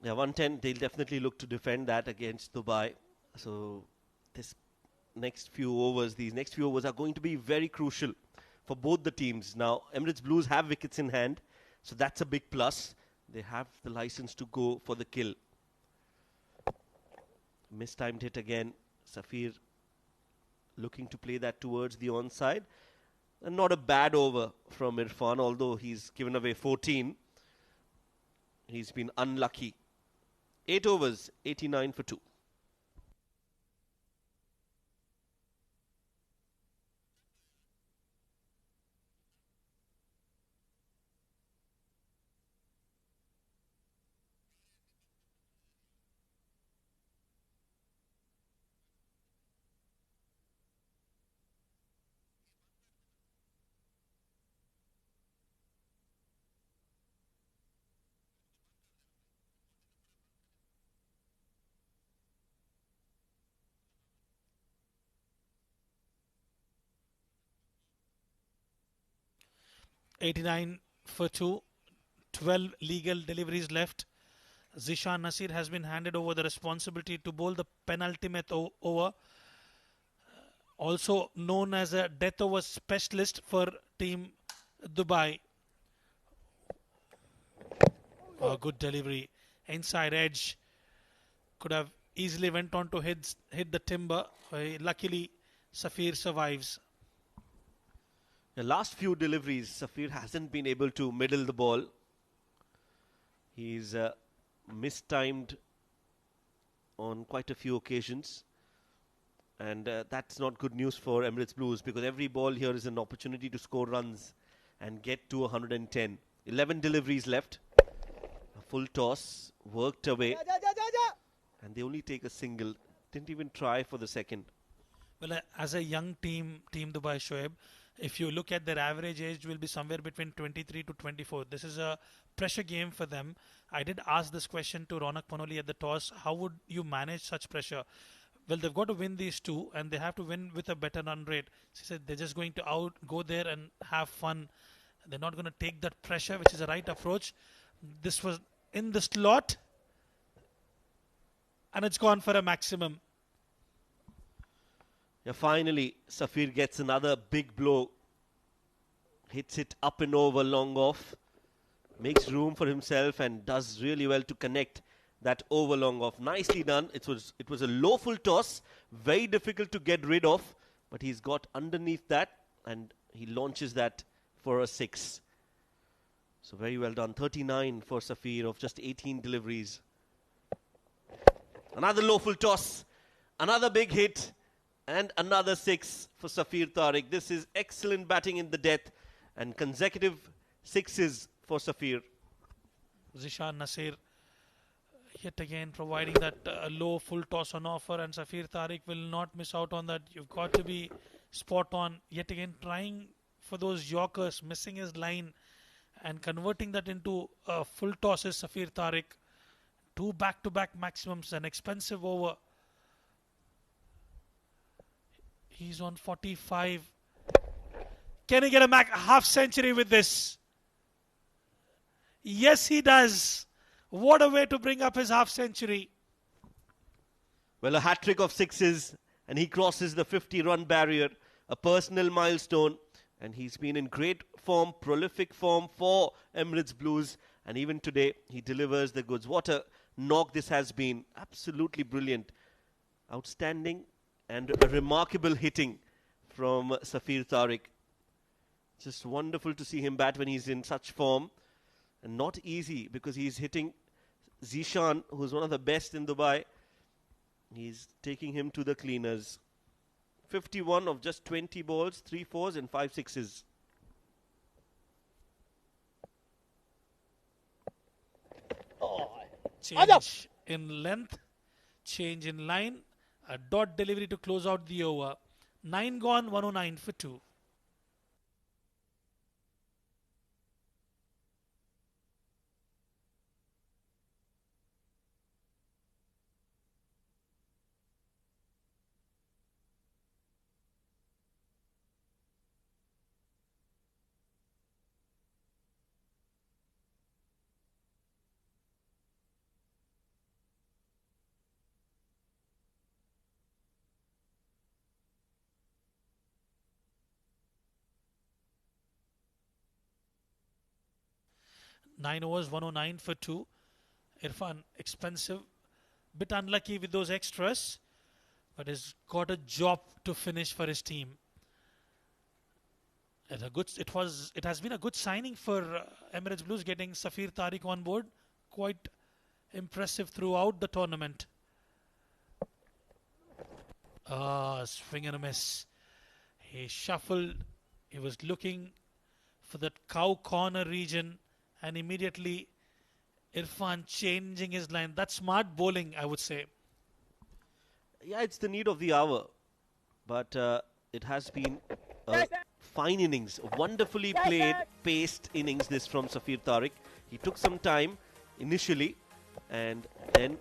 Yeah, 110, they'll definitely look to defend that against Dubai. So these next few overs are going to be very crucial for both the teams. Now, Emirates Blues have wickets in hand, so that's a big plus. They have the license to go for the kill. Mistimed hit again. Safir looking to play that towards the onside. And not a bad over from Irfan, although he's given away 14. He's been unlucky. 8 overs, 89 for 2. $89 for 2, 12 legal deliveries left. Zishan Nasir has been handed over the responsibility to bowl the penultimate over, also known as a death over specialist for Team Dubai. A good delivery, inside edge, could have easily went on to hit the timber. Luckily, Safir survives. The last few deliveries, Safir hasn't been able to middle the ball. He's mistimed on quite a few occasions. And that's not good news for Emirates Blues, because every ball here is an opportunity to score runs and get to 110. 11 deliveries left. A full toss, worked away. And they only take a single. Didn't even try for the second. Well, as a young team Dubai, Shoaib, if you look at their average age, will be somewhere between 23 to 24. This is a pressure game for them. I did ask this question to Ronak Panoli at the toss. How would you manage such pressure? Well, they've got to win these 2, and they have to win with a better run rate. She said they're just going to go there and have fun. They're not going to take that pressure, which is the right approach. This was in the slot, and it's gone for a maximum. Yeah, finally, Safir gets another big blow. Hits it up and over, long off. Makes room for himself and does really well to connect that over long off. Nicely done. It was a low full toss. Very difficult to get rid of. But he's got underneath that and he launches that for a 6. So very well done. 39 for Safir of just 18 deliveries. Another low full toss. Another big hit. And another 6 for Safir Tariq. This is excellent batting in the death. And consecutive 6s for Safir. Zishan Nasir yet again providing that low full toss on offer. And Safir Tariq will not miss out on that. You've got to be spot on. Yet again trying for those Yorkers. Missing his line. And converting that into full tosses, Safir Tariq. 2 back-to-back maximums. An expensive over. He's on 45. Can he get a half century with this? Yes, he does. What a way to bring up his half century. Well, a hat-trick of sixes, and he crosses the 50-run barrier, a personal milestone, and he's been in great form, prolific form for Emirates Blues, and even today he delivers the goods. What a knock this has been. Absolutely brilliant. Outstanding and a remarkable hitting from Safir Tariq. Just wonderful to see him bat when he's in such form. And not easy because he's hitting Zishan, who's one of the best in Dubai. He's taking him to the cleaners. 51 of just 20 balls, 3 fours and 5 sixes. Change in length, change in line, a dot delivery to close out the over. 9 gone, 109 for 2. Nine overs, 109 for 2. Irfan, expensive. Bit unlucky with those extras, but has got a job to finish for his team. It has been a good signing for Emirates Blues getting Safir Tariq on board. Quite impressive throughout the tournament. Swing and a miss. He shuffled. He was looking for that cow corner region, and immediately Irfan changing his line. That's smart bowling, I would say. Yeah, it's the need of the hour. But it has been a fine innings. Wonderfully played, paced innings this from Safir Tariq. He took some time initially, and then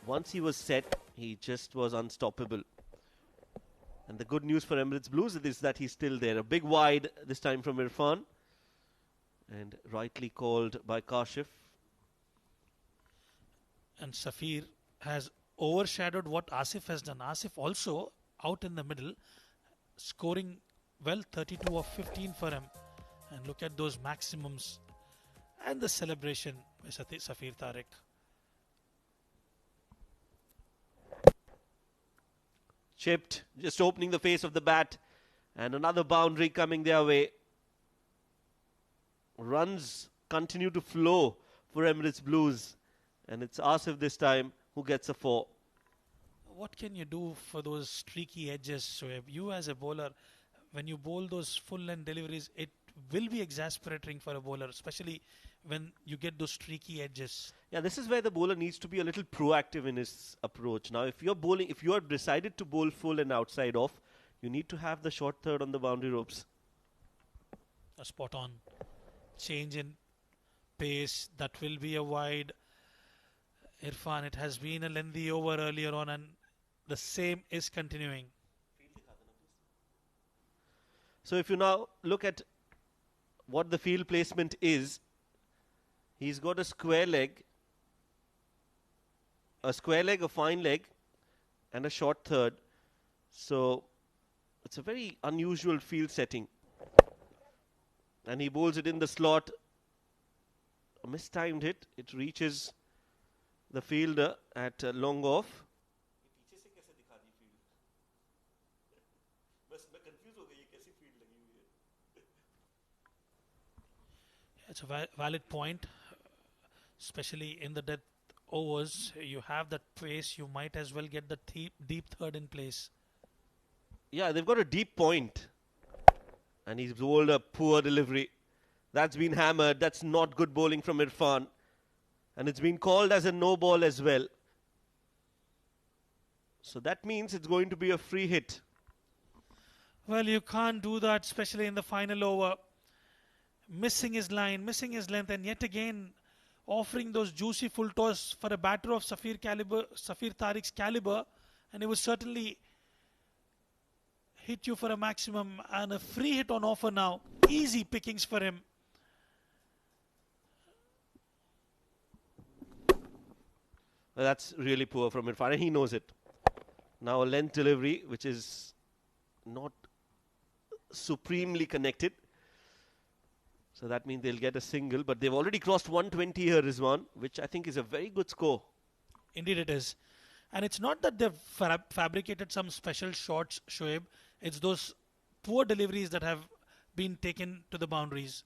once he was set, he just was unstoppable. And the good news for Emirates Blues is that he's still there. A big wide this time from Irfan. And rightly called by Kashif. And Safir has overshadowed what Asif has done. Asif also out in the middle, scoring well, 32 of 15 for him. And look at those maximums and the celebration by Safir Tariq. Chipped, just opening the face of the bat, and another boundary coming their way. Runs continue to flow for Emirates Blues, and it's Asif this time who gets a 4. What can you do for those streaky edges? So you as a bowler, when you bowl those full length deliveries, it will be exasperating for a bowler, especially when you get those streaky edges. Yeah, this is where the bowler needs to be a little proactive in his approach. Now, if you are decided to bowl full and outside off, you need to have the short third on the boundary ropes. A spot on. Change in pace, that will be a wide. Irfan, it has been a lengthy over earlier on, and the same is continuing. So if you now look at what the field placement is, he's got a square leg, a fine leg, and a short third. So it's a very unusual field setting. And he bowls it in the slot. A mistimed hit. It reaches the fielder at long off. It's a valid point, especially in the death overs. You have that pace, you might as well get the deep third in place. Yeah, they've got a deep point. And he's bowled a poor delivery. That's been hammered. That's not good bowling from Irfan. And it's been called as a no ball as well. So that means it's going to be a free hit. Well, you can't do that, especially in the final over. Missing his line, missing his length, and yet again offering those juicy full toss for a batter of Safir Tariq's caliber, and he would certainly hit you for a maximum, and a free hit on offer now. Easy pickings for him. That's really poor from Irfan, and he knows it. Now a length delivery, which is not supremely connected. So that means they'll get a single, but they've already crossed 120 here, Rizwan, which I think is a very good score. Indeed it is. And it's not that they've fabricated some special shots, Shoaib. It's those poor deliveries that have been taken to the boundaries.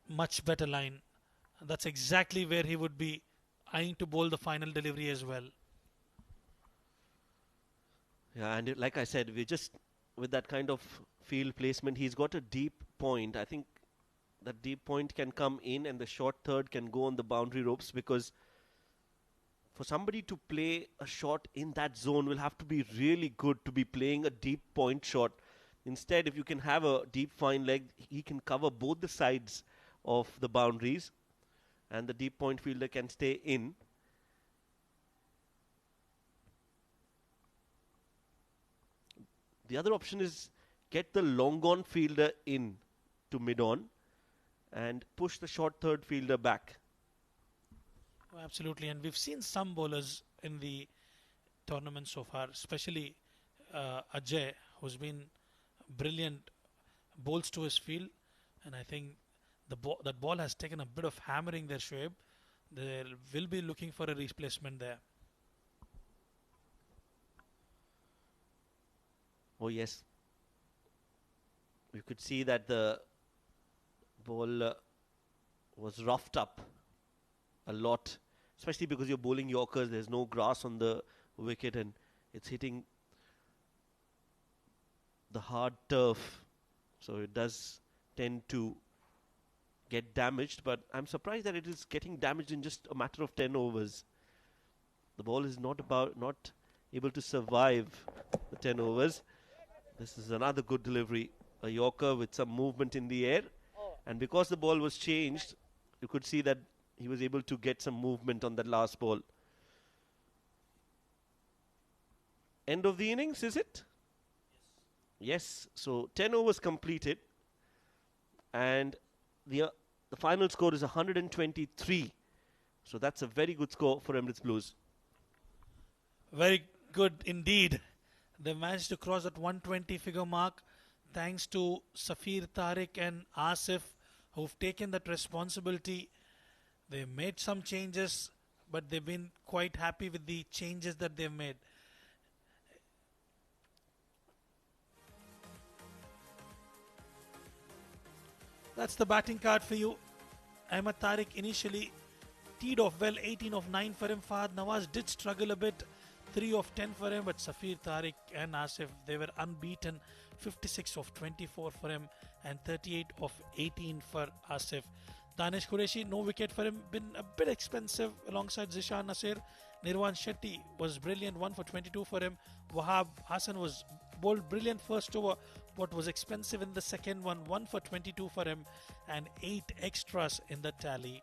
Much better line. That's exactly where he would be eyeing to bowl the final delivery as well. Yeah, and like I said, we just, with that kind of field placement, he's got a deep point. I think that deep point can come in and the short third can go on the boundary ropes, because for somebody to play a shot in that zone will have to be really good to be playing a deep point shot. Instead, if you can have a deep fine leg, he can cover both the sides of the boundaries and the deep point fielder can stay in. The other option is get the long on fielder in to mid-on and push the short third fielder back. Oh, absolutely, and we've seen some bowlers in the tournament so far, especially Ajay, who's been brilliant, bowls to his field, and I think that ball has taken a bit of hammering there, Shoaib. They will be looking for a replacement there. Oh yes, you could see that the ball was roughed up a lot, especially because you're bowling Yorkers. There's no grass on the wicket and it's hitting the hard turf, so it does tend to get damaged, but I'm surprised that it is getting damaged in just a matter of 10 overs. The ball is not able to survive the 10 overs. This is another good delivery, a Yorker with some movement in the air, and because the ball was changed, you could see that he was able to get some movement on that last ball. End of the innings, is it? Yes, so 10 overs completed, and the final score is 123. So that's a very good score for Emirates Blues. Very good indeed. They managed to cross that 120 figure mark thanks to Safir Tariq and Asif, who've taken that responsibility. They made some changes, but they've been quite happy with the changes that they've made. That's the batting card for you. Ahmed Tariq initially teed off well, 18 of 9 for him. Fahad Nawaz did struggle a bit, 3 of 10 for him, but Safir Tariq and Asif, they were unbeaten, 56 of 24 for him and 38 of 18 for Asif. Danish Qureshi, no wicket for him, been a bit expensive alongside Zishan Nasir. Nirwan Shetty was brilliant, 1 for 22 for him. Wahab Hassan was bowled brilliant first over, but was expensive in the second one, 1 for 22 for him and 8 extras in the tally.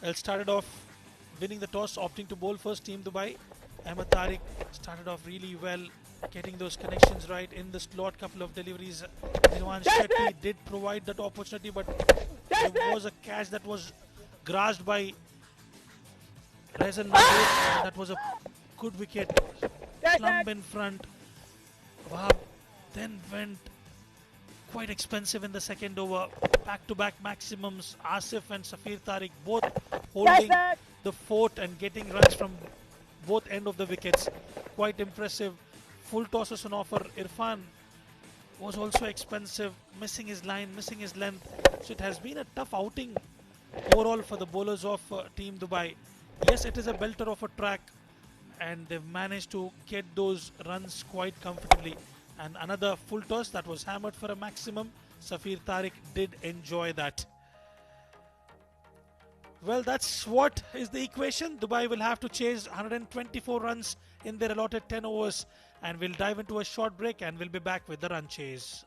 Well, started off winning the toss, opting to bowl first, Team Dubai. Ahmed Tariq started off really well, getting those connections right in the slot. Couple of deliveries. Nirwan Shetty did provide that opportunity, but there was a catch that was grasped by Rezan Nadir. That was a good wicket. Slump in front. Wahab then went quite expensive in the second over. Back-to-back maximums. Asif and Safir Tariq both holding the fort and getting runs from both end of the wickets. Quite impressive. Full tosses on offer. Irfan was also expensive, missing his line, missing his length. So it has been a tough outing overall for the bowlers of Team Dubai. Yes, it is a belter of a track and they've managed to get those runs quite comfortably. And another full toss that was hammered for a maximum. Safir Tariq did enjoy that. Well, that's what is the equation. Dubai will have to chase 124 runs in their allotted 10 overs. And we'll dive into a short break and we'll be back with the run chase.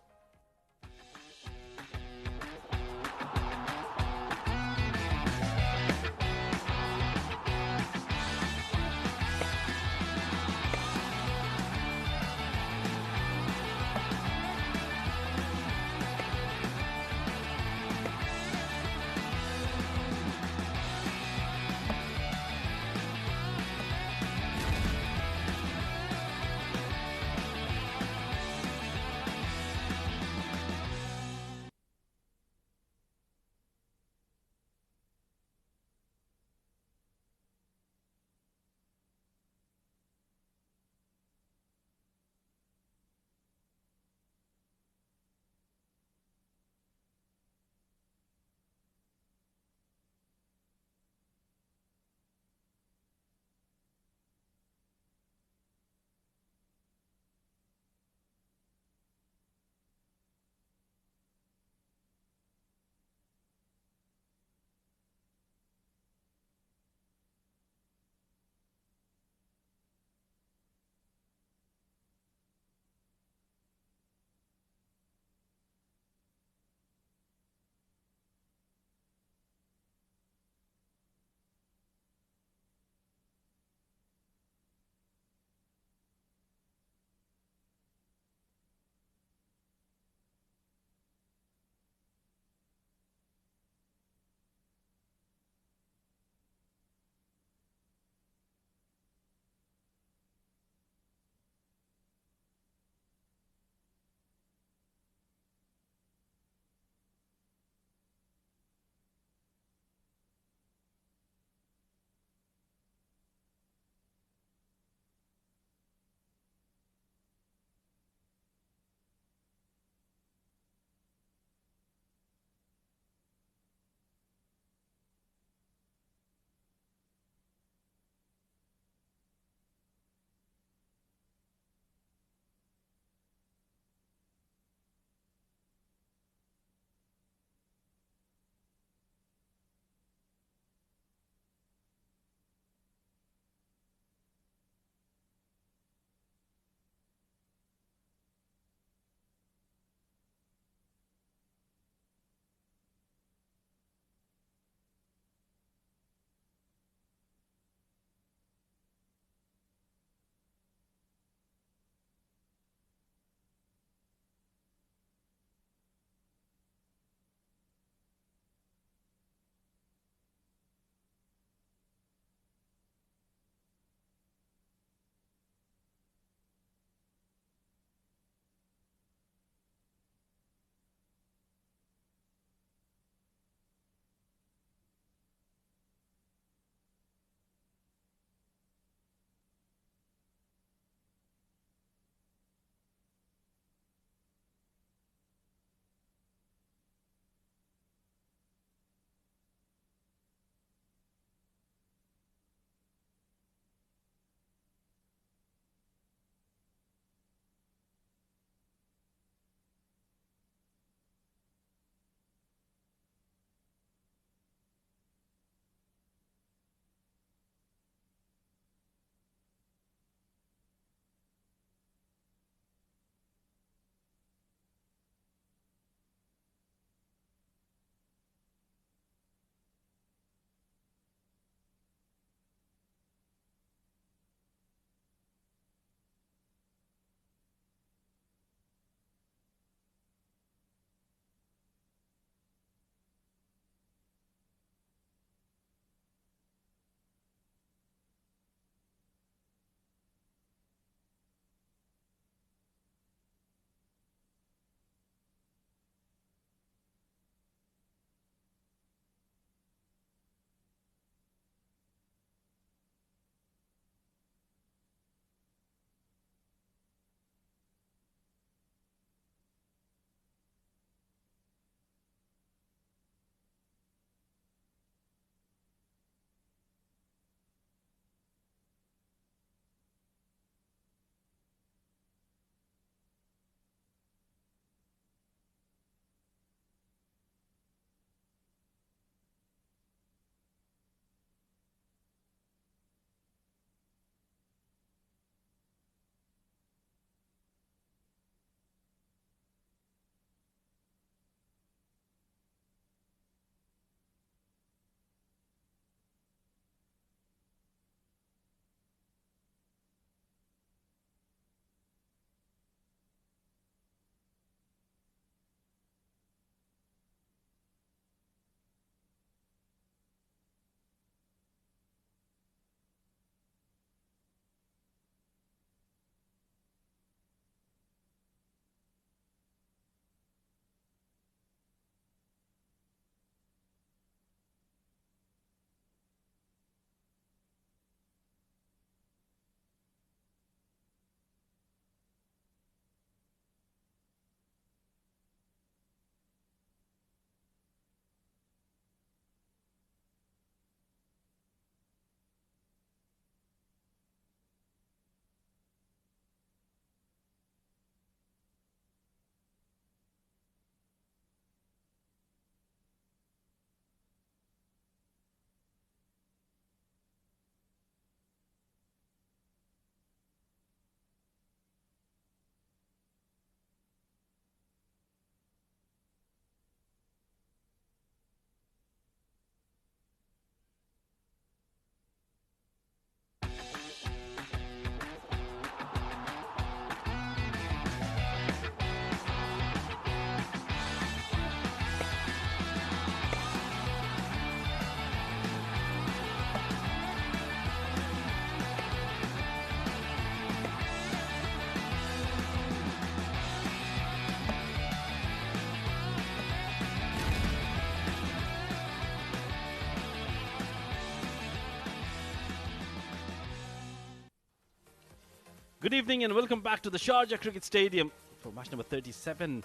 Good evening and welcome back to the Sharjah Cricket Stadium for match number 37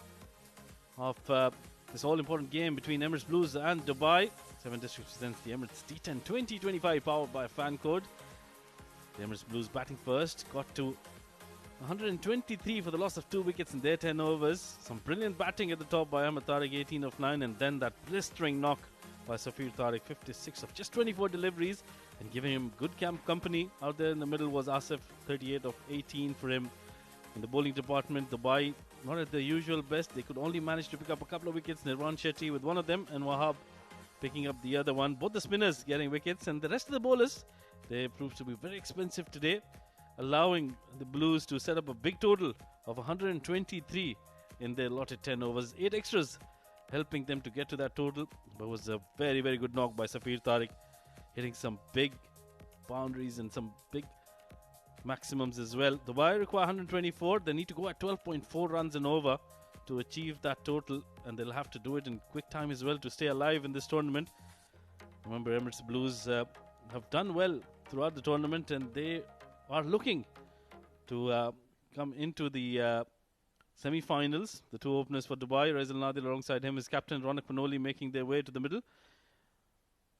of this all-important game between Emirates Blues and Dubai. 7 Districts presents the Emirates D10 2025 powered by Fancode. The Emirates Blues batting first, got to 123 for the loss of 2 wickets in their 10 overs. Some brilliant batting at the top by Ahmed Tariq, 18 of 9, and then that blistering knock by Safir Tariq, 56 of just 24 deliveries, and giving him good company. Out there in the middle was Asif, 38 of 18 for him. In the bowling department, Dubai not at their usual best. They could only manage to pick up a couple of wickets. Nirwan Shetty with one of them, and Wahab picking up the other one. Both the spinners getting wickets, and the rest of the bowlers, they proved to be very expensive today, allowing the Blues to set up a big total of 123 in their allotted 10 overs. 8 extras helping them to get to that total. But it was a very, very good knock by Safir Tariq, hitting some big boundaries and some big maximums as well. Dubai require 124. They need to go at 12.4 runs and over to achieve that total, and they'll have to do it in quick time as well to stay alive in this tournament. Remember, Emirates Blues have done well throughout the tournament, and they are looking to come into the semi-finals. The two openers for Dubai, Raisal Nadir alongside him is captain Ronak Panoli, making their way to the middle.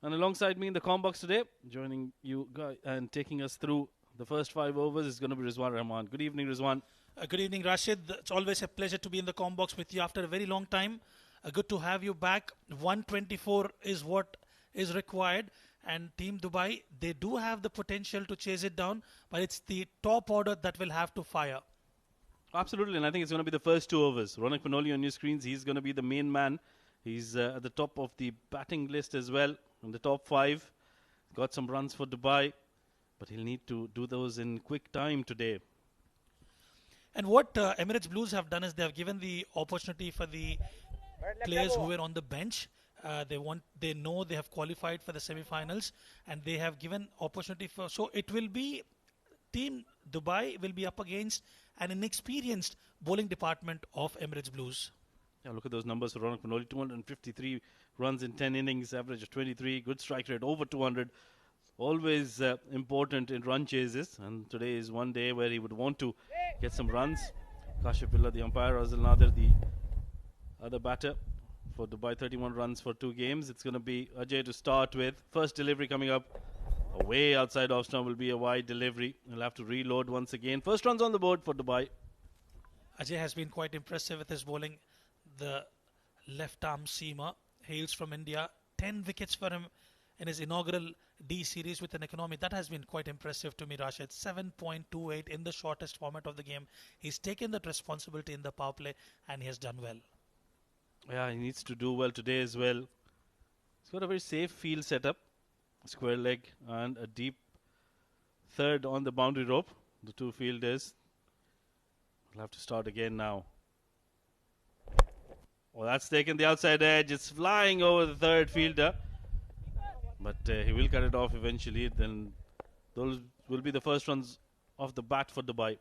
And alongside me in the comm box today, joining you guys and taking us through the first 5 overs is going to be Rizwan Rahman. Good evening, Rizwan. Good evening, Rashid. It's always a pleasure to be in the comm box with you after a very long time. Good to have you back. 124 is what is required. And Team Dubai, they do have the potential to chase it down, but it's the top order that will have to fire. Absolutely, and I think it's going to be the first 2 overs. Ronak Panoli on your screens, he's going to be the main man. He's at the top of the batting list as well, in the top 5. Got some runs for Dubai, but he'll need to do those in quick time today. And what Emirates Blues have done is they have given the opportunity for the players who were on the bench. They know they have qualified for the semi-finals, and they have given opportunity for. So it will be Team Dubai will be up against an inexperienced bowling department of Emirates Blues. Yeah, look at those numbers for Ronak Panoli. 253 runs in 10 innings, average of 23. Good strike rate, over 200. Always important in run chases, and today is one day where he would want to get some runs. Kashif Billah, the umpire, Raisal Nadir, the other batter for Dubai, 31 runs for 2 games. It's going to be Ajay to start with. First delivery coming up. Away outside off stump will be a wide delivery. He'll have to reload once again. First runs on the board for Dubai. Ajay has been quite impressive with his bowling. The left arm seamer hails from India. 10 wickets for him in his inaugural D series with an economy. That has been quite impressive to me, Rashid. 7.28 in the shortest format of the game. He's taken that responsibility in the power play, and he has done well. Yeah, he needs to do well today as well. He's got a very safe field setup. Square leg and a deep third on the boundary rope. The 2 fielders will have to start again now. Oh, that's taken the outside edge. It's flying over the third fielder. But he will cut it off eventually. Then those will be the first runs off the bat for Dubai.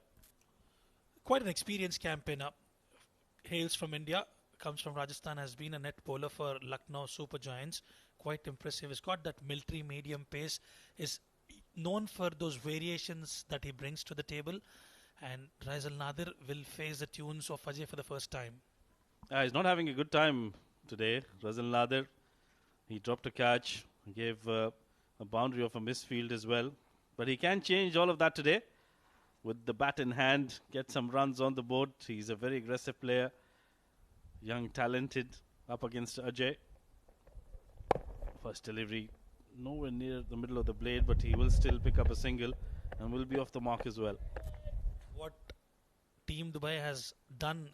Quite an experienced campaigner. Hails from India. Comes from Rajasthan. Has been a net bowler for Lucknow Super Giants. Quite impressive. He's got that military medium pace. Is known for those variations that he brings to the table. And Raisal Nadir will face the tunes of Ajay for the first time. He's not having a good time today. Raisal Nadir, he dropped a catch. He gave a boundary of a misfield as well. But he can change all of that today with the bat in hand, get some runs on the board. He's a very aggressive player. Young, talented, up against Ajay. First delivery, nowhere near the middle of the blade, but he will still pick up a single and will be off the mark as well. What Team Dubai has done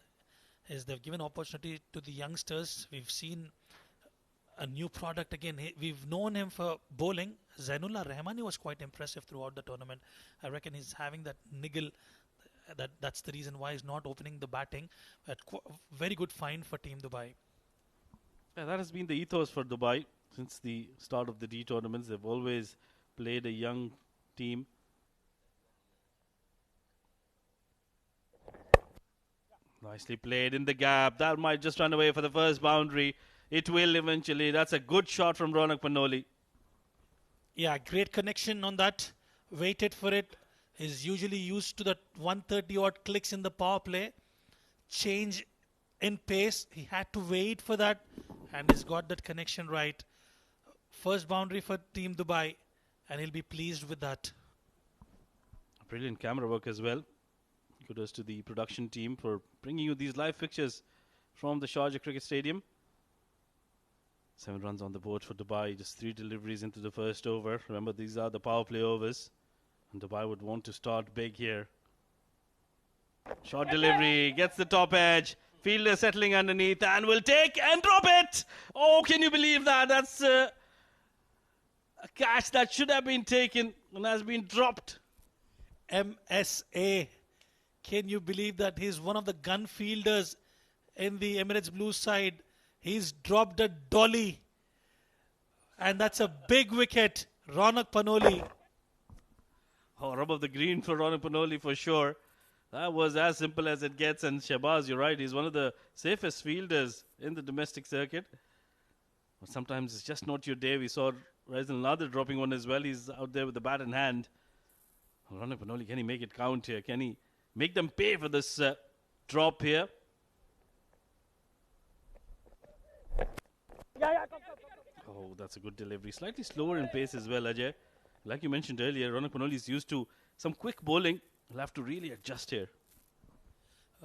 is they've given opportunity to the youngsters. We've seen a new product again. We've known him for bowling. Zainullah Rahmani was quite impressive throughout the tournament. I reckon he's having that niggle. That's the reason why he's not opening the batting. But very good find for Team Dubai. Yeah, that has been the ethos for Dubai since the start of the D tournaments. They've always played a young team. Nicely played in the gap. That might just run away for the first boundary. It will eventually. That's a good shot from Ronak Panoli. Yeah, great connection on that. Waited for it. He's usually used to the 130 odd clicks in the power play. Change in pace. He had to wait for that, and he's got that connection right. First boundary for Team Dubai, and he'll be pleased with that. Brilliant camera work as well. Kudos to the production team for bringing you these live pictures from the Sharjah Cricket Stadium. 7 runs on the board for Dubai, just 3 deliveries into the first over. Remember, these are the power play overs, and Dubai would want to start big here. Short delivery, gets the top edge. Fielder settling underneath and will take and drop it. Oh, can you believe that? That's a catch that should have been taken and has been dropped. MSA. Can you believe that? He's one of the gun fielders in the Emirates Blues side. He's dropped a dolly. And that's a big wicket. Ronak Panoli. Oh, rub of the green for Ronak Panoli for sure. That was as simple as it gets. And Shahbaz, you're right, he's one of the safest fielders in the domestic circuit. But sometimes it's just not your day. We saw Raisal Nadir dropping one as well. He's out there with the bat in hand. Ronak Panoli, can he make it count here? Can he make them pay for this drop here? Oh, that's a good delivery. Slightly slower in pace as well, Ajay. Like you mentioned earlier, Ronak Panoli is used to some quick bowling. He'll have to really adjust here.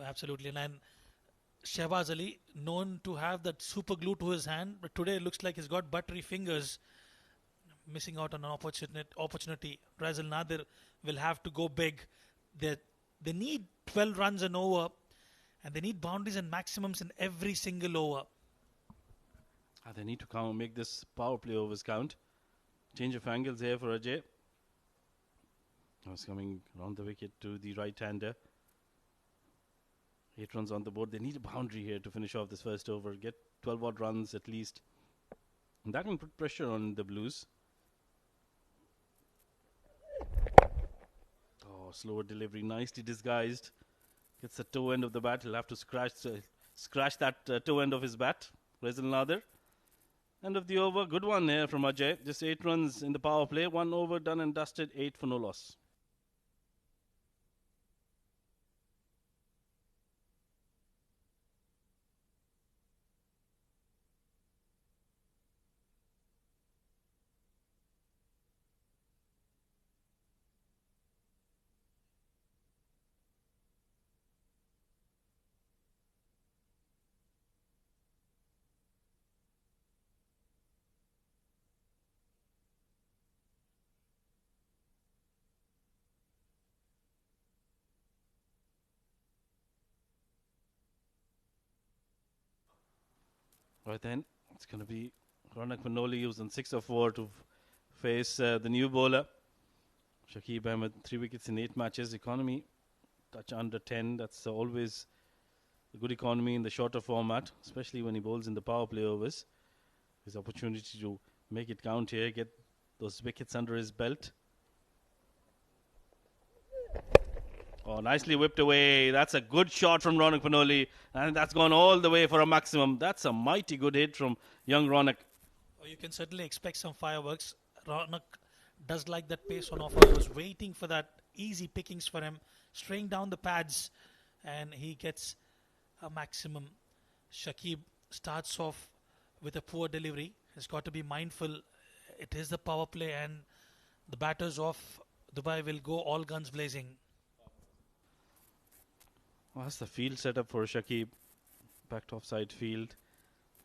Absolutely. And Shahbaz Ali, known to have that super glue to his hand, but today it looks like he's got buttery fingers. Missing out on an opportunity. Raisal Nadir will have to go big. They need 12 runs an over, and they need boundaries and maximums in every single over. They need to make this power play overs count. Change of angles here for Ajay. He's coming around the wicket to the right-hander. 8 runs on the board. They need a boundary here to finish off this first over. Get 12 odd runs at least. And that can put pressure on the Blues. Oh, slower delivery. Nicely disguised. Gets the toe end of the bat. He'll have to scratch that toe end of his bat. Raisal Nadir. End of the over. Good one here from Ajay. Just 8 runs in the power play. 1 over done and dusted. 8 for no loss. Right then, it's going to be Ronak Panoli who's on 6 of 4 to face the new bowler. Shakib Ahmed, 3 wickets in 8 matches. Economy, touch under 10. That's always a good economy in the shorter format, especially when he bowls in the power play overs. His opportunity to make it count here, get those wickets under his belt. Oh, nicely whipped away. That's a good shot from Ronak Panoli. And that's gone all the way for a maximum. That's a mighty good hit from young Ronak. Oh, you can certainly expect some fireworks. Ronak does like that pace on offer. I was waiting for that easy pickings for him. Straying down the pads. And he gets a maximum. Shakib starts off with a poor delivery. He's got to be mindful. It is the power play and the batters of Dubai will go all guns blazing. Oh, that's the field setup for Shakib. Back to offside field.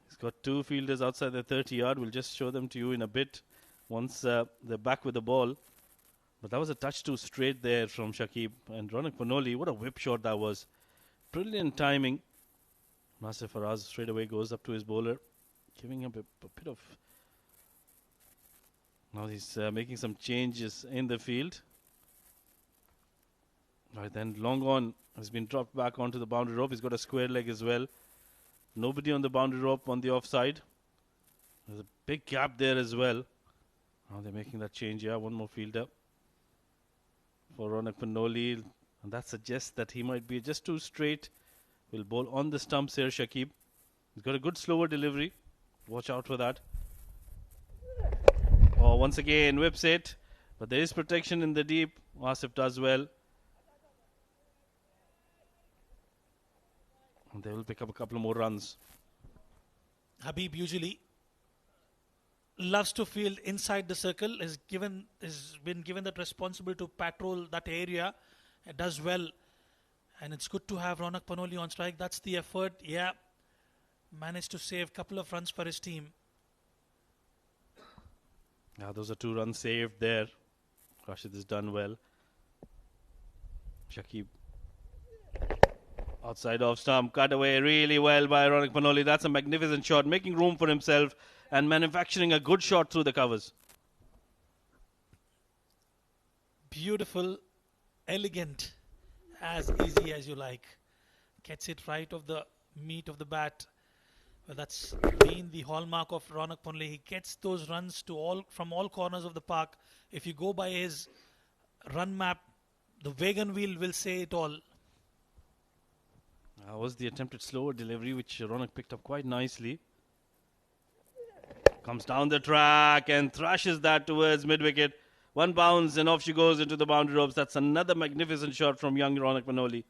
He's got 2 fielders outside the 30-yard. We'll just show them to you in a bit once they're back with the ball. But that was a touch too straight there from Shakib. And Ronak Panoli, what a whip shot that was. Brilliant timing. Nasir Faraz straight away goes up to his bowler, giving him a bit of... Now he's making some changes in the field. Right then, long on has been dropped back onto the boundary rope. He's got a square leg as well. Nobody on the boundary rope on the offside. There's a big gap there as well. Now they're making that change. Yeah, one more fielder for Ronak Panoli. And that suggests that he might be just too straight. Will bowl on the stumps here, Shakib. He's got a good slower delivery. Watch out for that. Oh, once again, whips it. But there is protection in the deep. Asif does well. And they will pick up a couple more runs. Habib usually loves to field inside the circle, has been given that responsibility to patrol that area. It does well. And it's good to have Ronak Panoli on strike. That's the effort. Yeah. Managed to save a couple of runs for his team. Yeah, those are 2 runs saved there. Rashid has done well. Shakib outside off stump, cut away really well by Ronak Panoli. That's a magnificent shot, making room for himself and manufacturing a good shot through the covers. Beautiful, elegant, as easy as you like. Gets it right of the meat of the bat. Well, that's been the hallmark of Ronak Panoli. He gets those runs from all corners of the park. If you go by his run map, the wagon wheel will say it all. That was the attempted slower delivery, which Ronak picked up quite nicely. Comes down the track and thrashes that towards mid-wicket. 1 bounce and off she goes into the boundary ropes. That's another magnificent shot from young Ronak Panoli.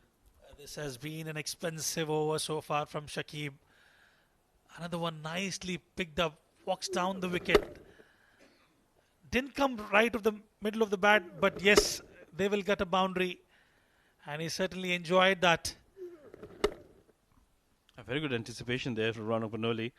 This has been an expensive over so far from Shakib. Another one nicely picked up, walks down the wicket. Didn't come right of the middle of the bat, but yes, they will get a boundary. And he certainly enjoyed that. A very good anticipation there for Ronak Panoli.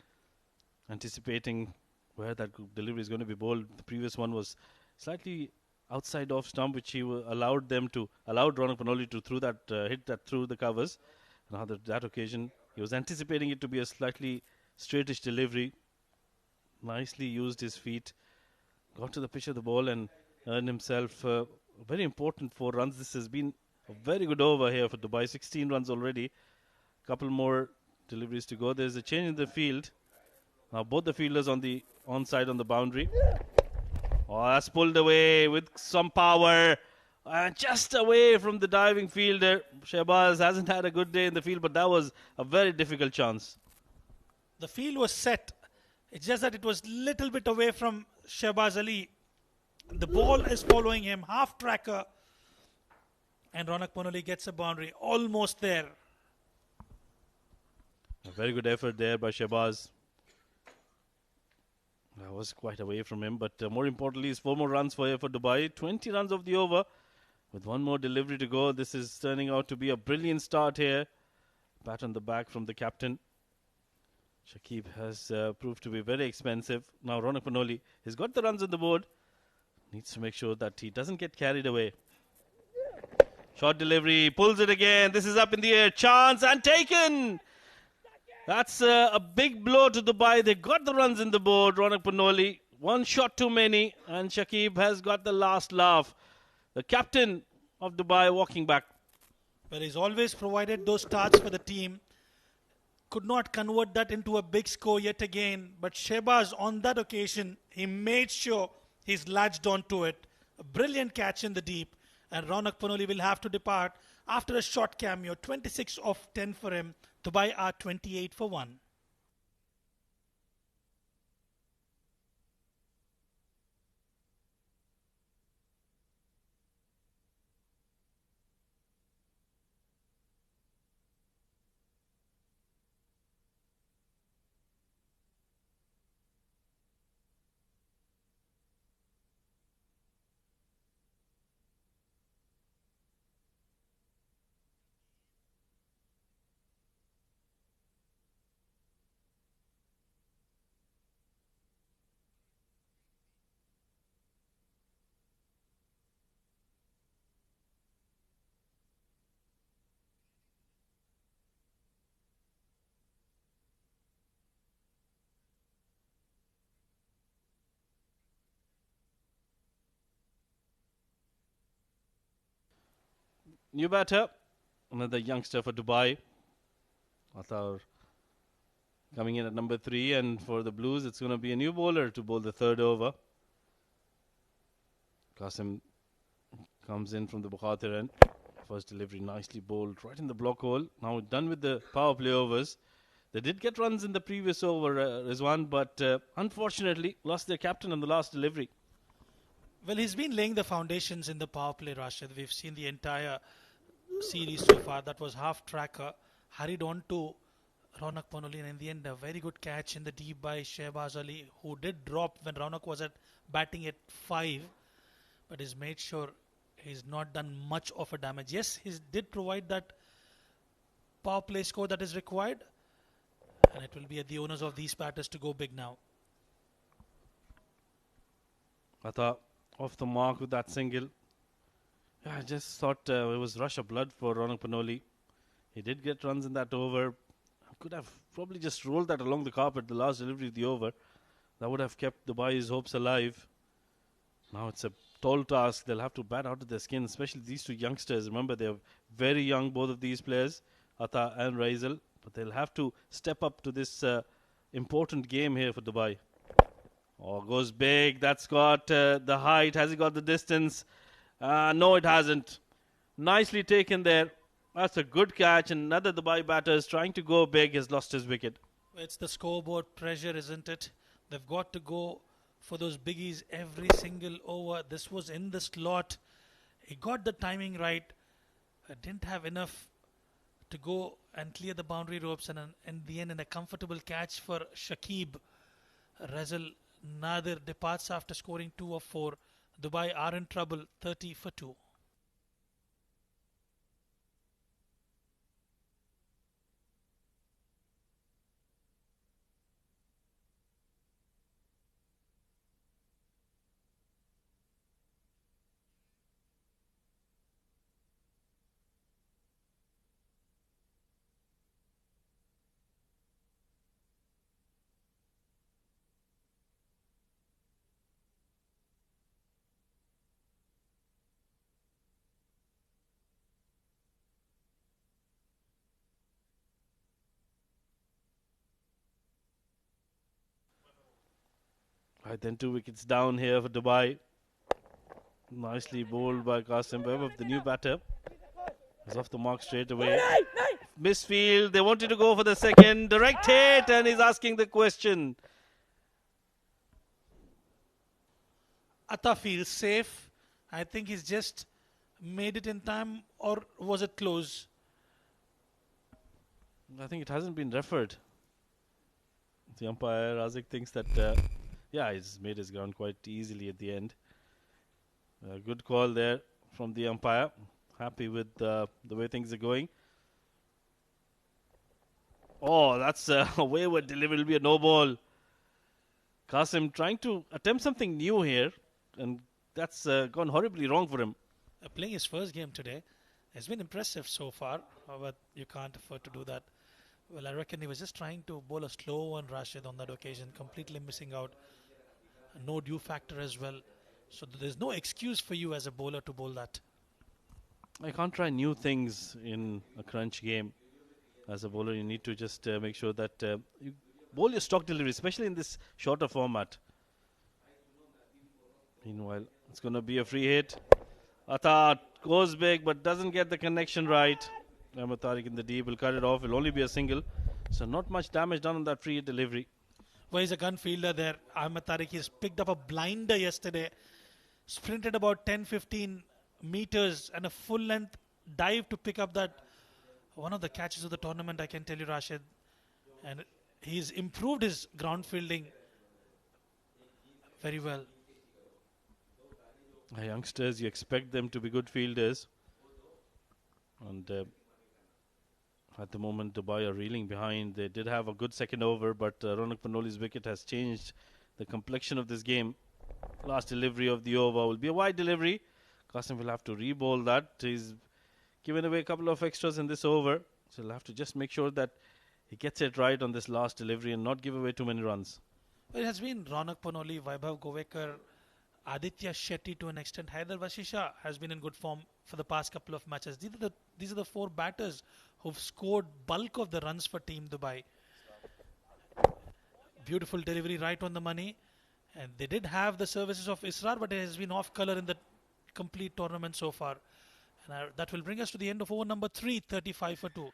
Anticipating where that delivery is going to be bowled. The previous one was slightly outside off stump, which he allowed Ronak Panoli to hit that through the covers. Now that occasion, he was anticipating it to be a slightly straightish delivery. Nicely used his feet, got to the pitch of the ball and earned himself very important 4 runs. This has been a very good over here for Dubai. 16 runs already. Couple more deliveries to go. There's a change in the field. Now both the fielders on the onside on the boundary. Oh, that's pulled away with some power. Just away from the diving fielder. Shehbaz hasn't had a good day in the field, but that was a very difficult chance. The field was set. It's just that it was little bit away from Shehbaz Ali. The ball is following him, half tracker. And Ronak Panoli gets a boundary. Almost there. A very good effort there by Shehbaz. That was quite away from him, but more importantly is 4 more runs for Dubai. 20 runs of the over with 1 more delivery to go. This is turning out to be a brilliant start here. Bat on the back from the captain. Shakib has proved to be very expensive. Now Ronak Panoli has got the runs on the board. Needs to make sure that he doesn't get carried away. Short delivery, pulls it again. This is up in the air. Chance and taken. That's a big blow to Dubai. They got the runs in the board. Ronak Panoli, 1 shot too many. And Shakib has got the last laugh. The captain of Dubai walking back. But he's always provided those starts for the team. Could not convert that into a big score yet again. But Shehbaz, on that occasion, he made sure he's latched onto it. A brilliant catch in the deep. And Ronak Panoli will have to depart after a short cameo. 26 of 10 for him. Dubai are 28 for 1. New batter, another youngster for Dubai. Athar coming in at number 3, and for the Blues, it's going to be a new bowler to bowl the 3rd over. Qasim comes in from the Bukhatir end. First delivery nicely bowled right in the block hole. Now done with the power play overs. They did get runs in the previous over, Rizwan, but unfortunately lost their captain on the last delivery. Well, he's been laying the foundations in the power play, Rashid. We've seen the entire series so far. That was half tracker. Hurried on to Ronak Panoli, and in the end, a very good catch in the deep by Shehbaz Ali, who did drop when Ronak was at batting at 5, but he's made sure he's not done much of a damage. Yes, he did provide that power play score that is required, and it will be at the owners of these batters to go big now. Ata off the mark with that single. Yeah, I just thought it was rush of blood for Ronak Panoli. He did get runs in that over. Could have probably just rolled that along the carpet, the last delivery of the over. That would have kept Dubai's hopes alive. Now it's a tall task. They'll have to bat out of their skin, especially these two youngsters. Remember, they're very young, both of these players, Ata and Raisal. But they'll have to step up to this important game here for Dubai. Oh, goes big. That's got the height. Has he got the distance? No, it hasn't. Nicely taken there. That's a good catch. And another Dubai batter is trying to go big, has lost his wicket. It's the scoreboard pressure, isn't it? They've got to go for those biggies every single over. This was in the slot. He got the timing right. Didn't have enough to go and clear the boundary ropes. And in the end, in a comfortable catch for Shakib, Razel Nadir departs after scoring 2 of 4. Dubai are in trouble, 30 for 2. Right, then 2 wickets down here for Dubai. Nicely bowled by Qasim Webb, the new batter. He's off the mark straight away. Misfield, they wanted to go for the second. Direct hit, and he's asking the question. Atta feels safe. I think he's just made it in time, or was it close? I think it hasn't been referred. The umpire, Razik, thinks that, yeah, he's made his ground quite easily at the end. Good call there from the umpire. Happy with the way things are going. Oh, that's a wayward delivery. It will be a no ball. Qasim trying to attempt something new here, and that's gone horribly wrong for him. Playing his first game today has been impressive so far, but you can't afford to do that. Well, I reckon he was just trying to bowl a slow one, Rashid, on that occasion, completely missing out. No due factor as well. So there's no excuse for you as a bowler to bowl that. I can't try new things in a crunch game. As a bowler, you need to just make sure that you bowl your stock delivery, especially in this shorter format. Meanwhile, it's going to be a free hit. Atta goes big but doesn't get the connection right. Ahmed Tariq in the deep will cut it off. It'll only be a single. So not much damage done on that free hit delivery. Well, he's a gun fielder there. Ahmed Tariq has picked up a blinder yesterday. Sprinted about 10-15 meters and a full length dive to pick up that one of the catches of the tournament, I can tell you, Rashid. And he's improved his ground fielding very well. Youngsters, you expect them to be good fielders. And at the moment, Dubai are reeling behind. They did have a good second over, but Ronak Panoli's wicket has changed the complexion of this game. Last delivery of the over will be a wide delivery. Qasim will have to re-bowl that. He's given away a couple of extras in this over. So he'll have to just make sure that he gets it right on this last delivery and not give away too many runs. Well, it has been Ronak Panoli, Vaibhav Govekar, Aditya Shetty to an extent. Haider Vashisha has been in good form for the past couple of matches. These are the 4 batters who've scored bulk of the runs for Team Dubai. Beautiful delivery right on the money. And they did have the services of Israr, but it has been off colour in the complete tournament so far. And that will bring us to the end of over number 3, 35 for 2.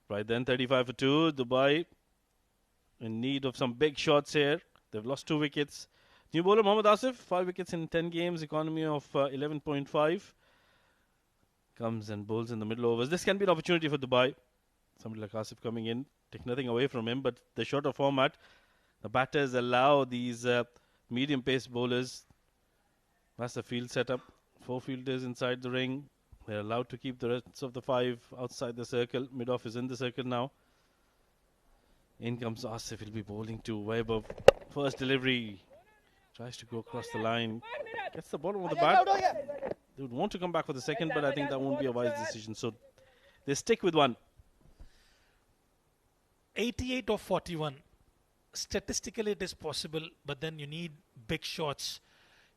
Right then, 35 for 2. Dubai in need of some big shots here. They've lost 2 wickets. New bowler Mohammad Asif, 5 wickets in 10 games, economy of 11.5. Comes and bowls in the middle overs. This can be an opportunity for Dubai. Somebody like Asif coming in, take nothing away from him, but the shorter format, the batters allow these medium pace bowlers. That's the field setup. 4 fielders inside the ring. They're allowed to keep the rest of the 5 outside the circle. Mid-off is in the circle now. In comes Asif. He'll be bowling to way above. First delivery. Tries to go across the line. Gets the bottom of the bat. They would want to come back for the second, but I think that won't be a wise decision. So they stick with one. 88 of 41. Statistically, it is possible, but then you need big shots.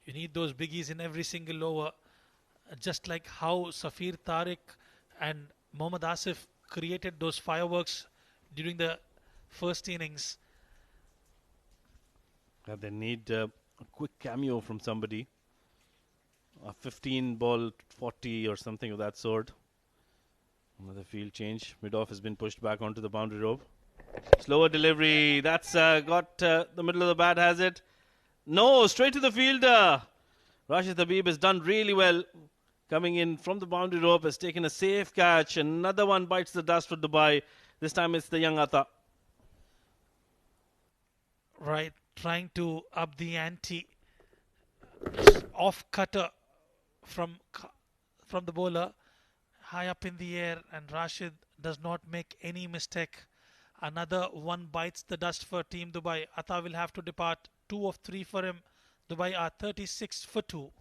You need those biggies in every single over. Just like how Safir Tariq and Mohammad Asif created those fireworks during the first innings. They need a quick cameo from somebody. A 15 ball 40 or something of that sort. Another field change. Mid-off has been pushed back onto the boundary rope. Slower delivery. That's got the middle of the bat, has it? No, straight to the fielder. Rashid Habib has done really well. Coming in from the boundary rope, has taken a safe catch. Another one bites the dust for Dubai. This time it's the young Atta. Right, trying to up the ante. Off cutter from the bowler. High up in the air, and Rashid does not make any mistake. Another one bites the dust for Team Dubai. Atta will have to depart. 2 of 3 for him. Dubai are 36 for 2.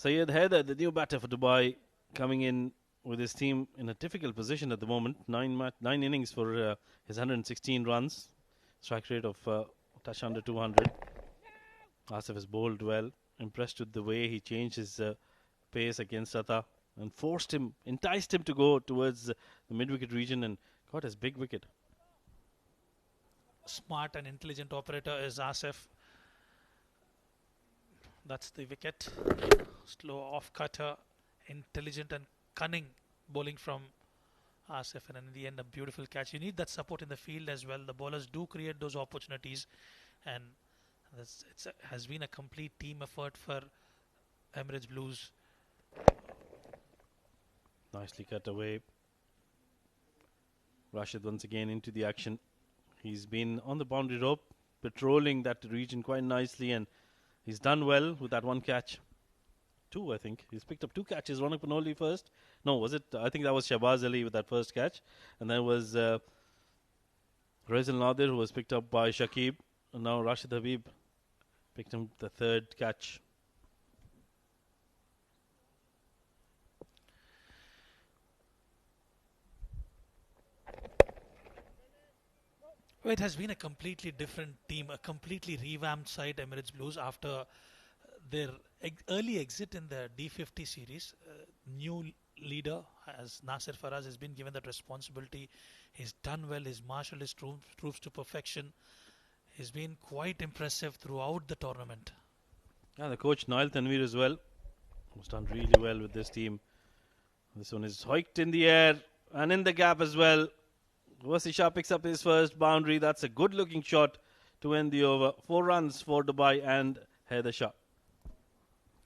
Syed Haider, the new batter for Dubai, coming in with his team in a difficult position at the moment. 9 innings for his 116 runs. Strike rate of touch under 200. Asif has bowled well. Impressed with the way he changed his pace against Atta and enticed him to go towards the mid-wicket region and got his big wicket. Smart and intelligent operator is Asif. That's the wicket. Slow off cutter, intelligent and cunning bowling from Asif, and in the end a beautiful catch. You need that support in the field as well. The bowlers do create those opportunities, and it has been a complete team effort for Emirates Blues. Nicely cut away. Rashid once again into the action. He's been on the boundary rope, patrolling that region quite nicely, and he's done well with that one catch. 2, I think. He's picked up 2 catches. Ronak Panoli first. No, was it? I think that was Shahbaz Ali with that first catch. And then was Raisal Nadir, who was picked up by Shakib. And now Rashid Habib picked him the 3rd catch. Well, it has been a completely different team, a completely revamped side, Emirates Blues, after their early exit in the D50 series. New leader, as Nasir Faraz, has been given that responsibility. He's done well. He's marshaled his troops to perfection. He's been quite impressive throughout the tournament. Yeah, the coach Nail Tanveer as well, who's done really well with this team. This one is hoiked in the air and in the gap as well. Wasi Shah picks up his first boundary. That's a good looking shot to end the over. 4 runs for Dubai and Haider Shah.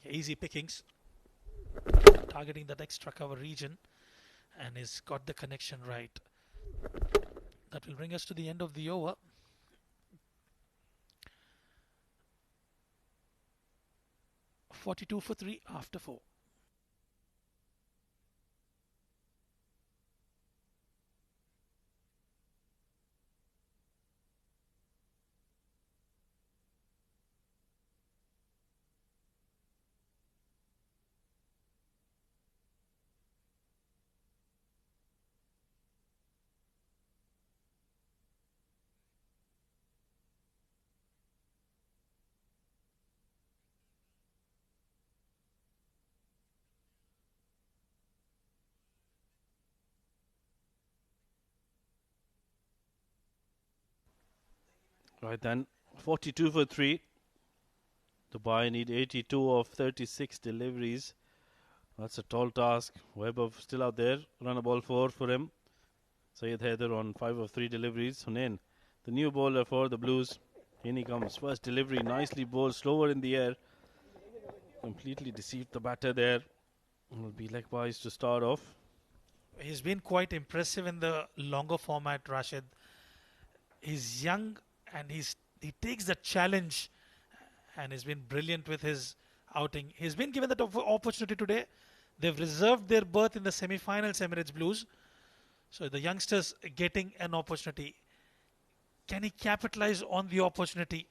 Easy pickings, targeting that extra cover region, and he's got the connection right. That will bring us to the end of the over. .42 for 3 after 4. Right then, 42 for 3. Dubai need 82 of 36 deliveries. That's a tall task. Webber still out there. Run a ball 4 for him. Syed Haider on 5 of 3 deliveries. Hunain, the new bowler for the Blues. In he comes. First delivery, nicely bowled, slower in the air. Completely deceived the batter there. Will be likewise to start off. He's been quite impressive in the longer format, Rashid. He's young and he takes the challenge, and he's been brilliant with his outing. He's been given that opportunity today. They've reserved their berth in the semi-finals, Emirates Blues. So the youngsters getting an opportunity. Can he capitalize on the opportunity?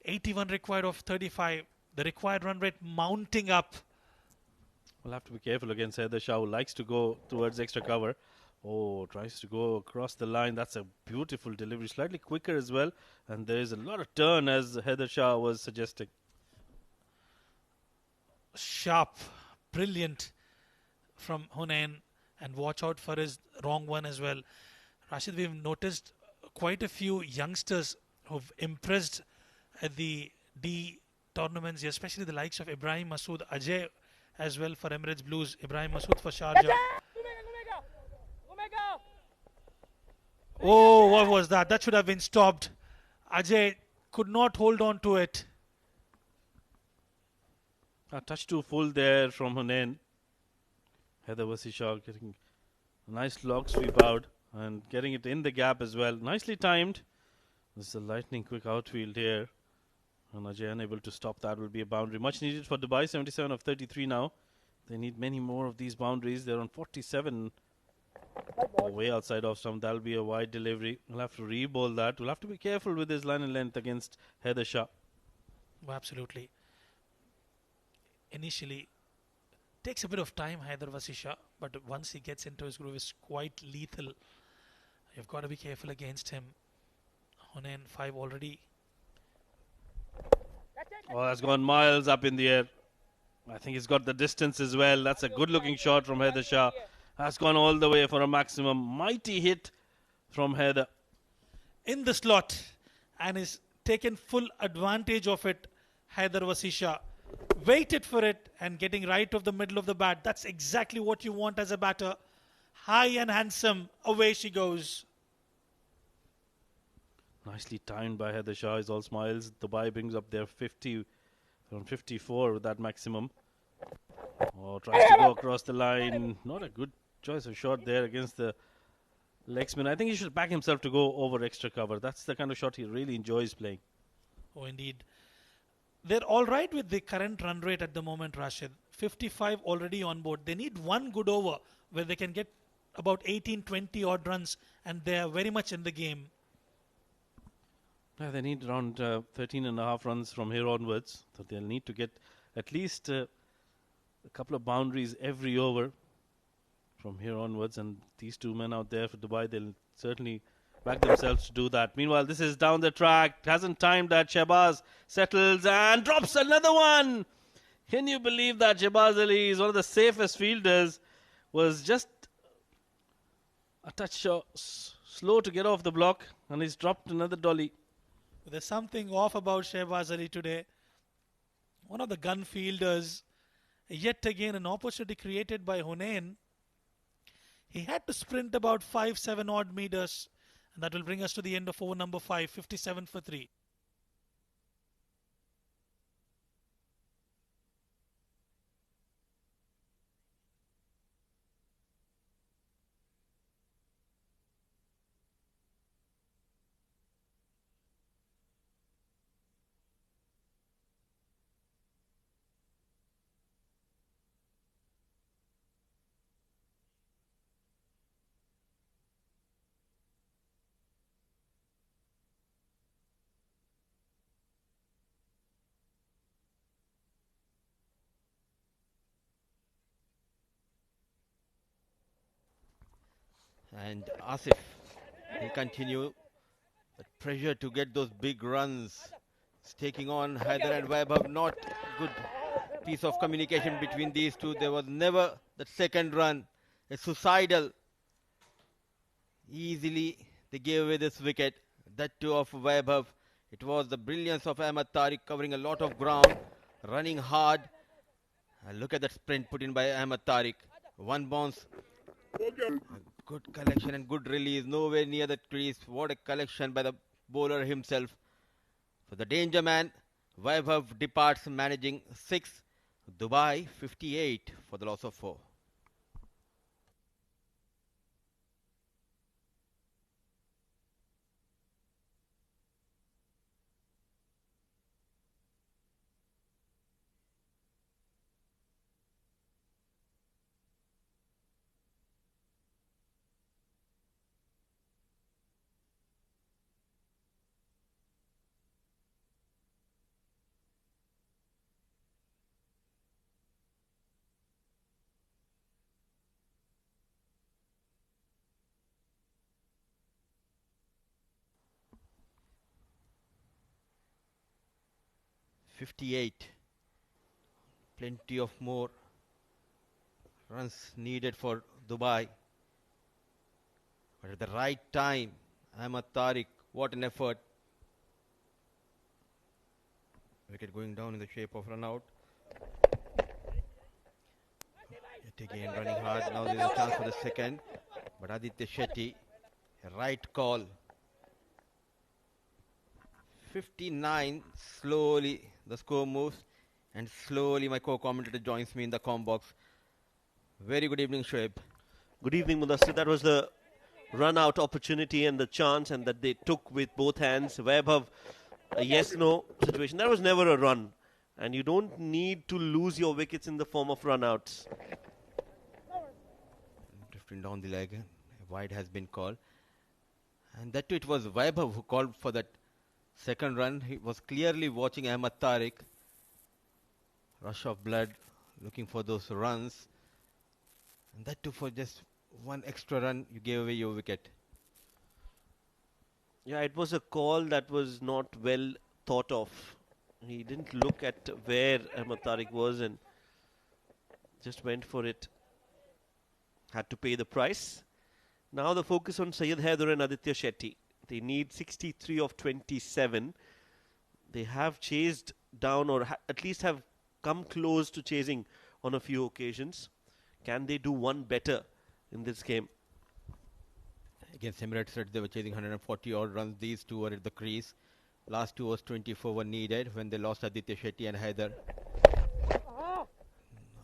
81 required of 35. The required run rate mounting up. We'll have to be careful against Haider Shah, who likes to go towards extra cover. Oh, tries to go across the line. That's a beautiful delivery. Slightly quicker as well. And there is a lot of turn, as Haider Shah was suggesting. Sharp, brilliant from Hunain. And watch out for his wrong one as well. Rashid, we've noticed quite a few youngsters who've impressed at the D tournaments, especially the likes of Ibrahim Masood, Ajay as well for Emirates Blues, Ibrahim Masood for Sharjah. Oh, what was that? That should have been stopped. Ajay could not hold on to it. A touch too full there from Hunain. Haider Wasishah getting a nice log sweep out and getting it in the gap as well. Nicely timed. This is a lightning quick outfield here. And Ajay unable to stop that. Will be a boundary. Much needed for Dubai. 77 of 33 now. They need many more of these boundaries. They're on 47. Way outside off stump. That'll be a wide delivery. We'll have to re-bowl that. We'll have to be careful with his line and length against Haider Shah. Oh, absolutely. Initially, takes a bit of time, Haider Wasishah, but once he gets into his groove, is quite lethal. You've got to be careful against him. Hunain 5 already. Oh, that's gone miles up in the air. I think he's got the distance as well. That's a good looking shot from Haider Shah. Has gone all the way for a maximum. Mighty hit from Haider. In the slot, and is taken full advantage of it, Haider Wasishah. Waited for it and getting right of the middle of the bat. That's exactly what you want as a batter. High and handsome. Away she goes. Nicely timed by Haider Shah. Is all smiles. Dubai brings up their 50 from 54 with that maximum. Oh, tries to go across the line. Not a good choice of shot there against the legsman. I think he should back himself to go over extra cover. That's the kind of shot he really enjoys playing. Oh, indeed. They're all right with the current run rate at the moment, Rashid. 55 already on board. They need one good over where they can get about 18, 20 odd runs, and they are very much in the game. Yeah, they need around 13 and a half runs from here onwards. So they'll need to get at least a couple of boundaries every over from here onwards. And these two men out there for Dubai, they'll certainly back themselves to do that. Meanwhile, this is down the track. Hasn't timed that. Shehbaz settles and drops another one. Can you believe that? Shehbaz Ali is one of the safest fielders. Was just a touch slow to get off the block, and he's dropped another dolly. There's something off about Shehbaz Ali today. One of the gun fielders. Yet again, an opportunity created by Hunain. He had to sprint about 5-7 odd meters. And that will bring us to the end of over number 5, 57 for 3. And Asif will continue. The pressure to get those big runs. It's taking on Haider and Vaibhav. Not good piece of communication between these two. There was never that second run. It's suicidal. Easily they gave away this wicket. That too of Vaibhav. It was the brilliance of Ahmed Tariq covering a lot of ground, running hard. And look at that sprint put in by Ahmed Tariq. One bounce. A good collection and good release. Nowhere near the crease. What a collection by the bowler himself. So the danger man, Vaibhav departs managing 6. Dubai 58 for the loss of 4. Plenty of more runs needed for Dubai. But at the right time, Ahmed Tariq, what an effort. Wicket going down in the shape of run out. Yet again running hard. Now there is a chance for the second. But Aditya Shetty, a right call. 59. Slowly the score moves. And slowly my co-commentator joins me in the comm box. Very good evening, Shoaib. Good evening, Mudassir. That was the run-out opportunity and the chance, and that they took with both hands. Vaibhav, a yes-no situation. That was never a run. And you don't need to lose your wickets in the form of run-outs. Drifting down the leg. A wide has been called. And that too, it was Vaibhav who called for that second run. He was clearly watching Ahmed Tariq. Rush of blood, looking for those runs. And that too, for just one extra run, you gave away your wicket. Yeah, it was a call that was not well thought of. He didn't look at where Ahmed Tariq was and just went for it. Had to pay the price. Now the focus on Syed Haider and Aditya Shetty. They need 63 of 27. They have chased down, or at least have come close to chasing on a few occasions. Can they do one better in this game? Against Emirates, they were chasing 140 odd runs. These two were at the crease. Last two overs 24 were needed when they lost Aditya Shetty and Haider.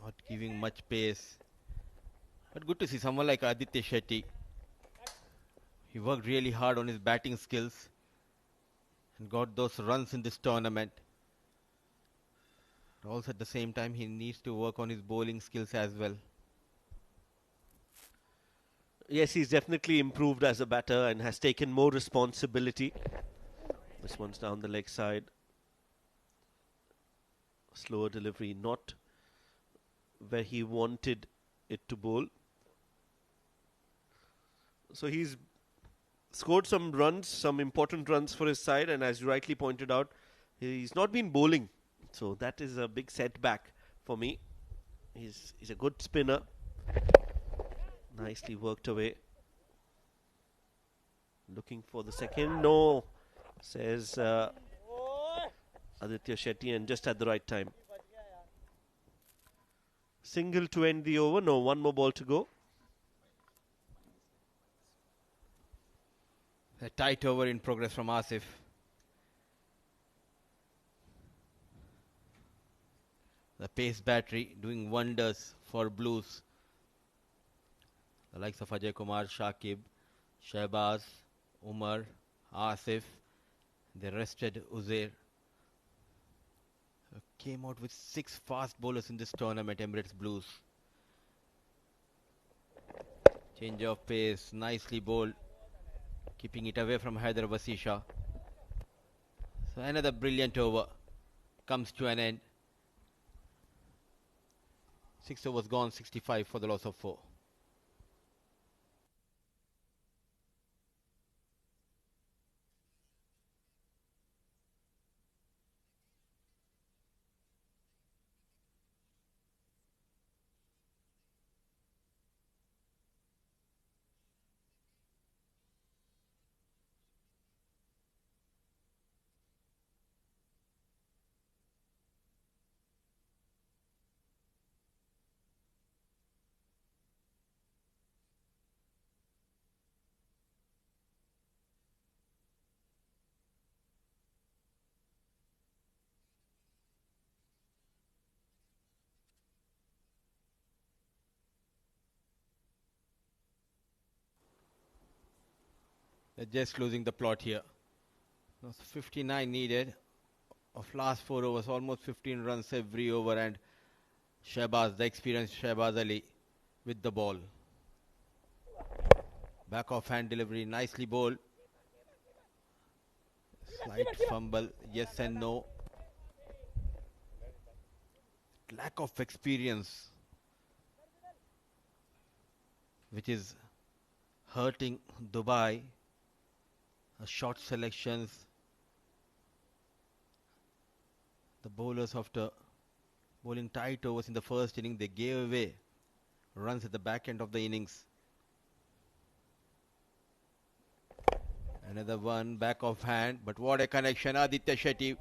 Not giving much pace. But good to see someone like Aditya Shetty. He worked really hard on his batting skills and got those runs in this tournament. But also at the same time, he needs to work on his bowling skills as well. Yes, he's definitely improved as a batter and has taken more responsibility. This one's down the leg side. Slower delivery, not where he wanted it to bowl. So he's scored some runs, some important runs for his side, and as you rightly pointed out, he's not been bowling. So that is a big setback for me. He's a good spinner. Nicely worked away. Looking for the second. No, says Aditya Shetty, and just at the right time. Single to end the over. No, one more ball to go. A tight over in progress from Asif. The pace battery doing wonders for Blues. The likes of Ajay Kumar, Shakib, Shehbaz, Umar, Asif. They rested Uzair. Came out with 6 fast bowlers in this tournament, Emirates Blues. Change of pace, nicely bowled. Keeping it away from Haider Vasisha. So another brilliant over comes to an end. 6 overs gone, 65 for the loss of 4. just losing the plot here. No, 59 needed of last 4 overs, almost 15 runs every over, and Shehbaz, the experienced Shehbaz Ali, with the ball. Back off hand delivery, nicely bowled. Slight fumble, yes and no. Lack of experience, which is hurting Dubai. Short selections. The bowlers, after bowling tight overs in the first inning, they gave away runs at the back end of the innings. Another one, back of hand, but what a connection. Aditya Shetty,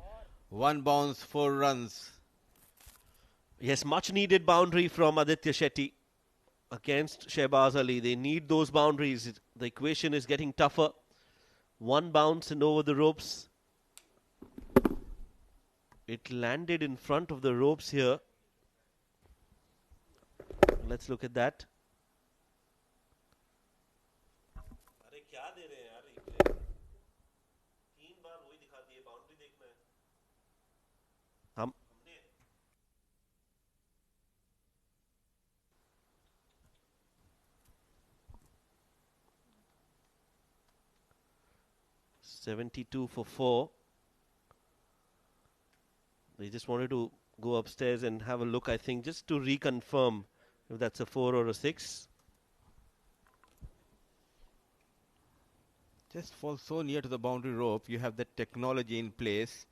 one bounce, 4 runs. Yes, much needed boundary from Aditya Shetty against Shehbaz Ali. They need those boundaries. The equation is getting tougher. One bounce and over the ropes. It landed in front of the ropes here. Let's look at that. हम 72 for 4. They just wanted to go upstairs and have a look, I think, just to reconfirm if that's a 4 or a 6. Just fall so near to the boundary rope, you have the technology in place,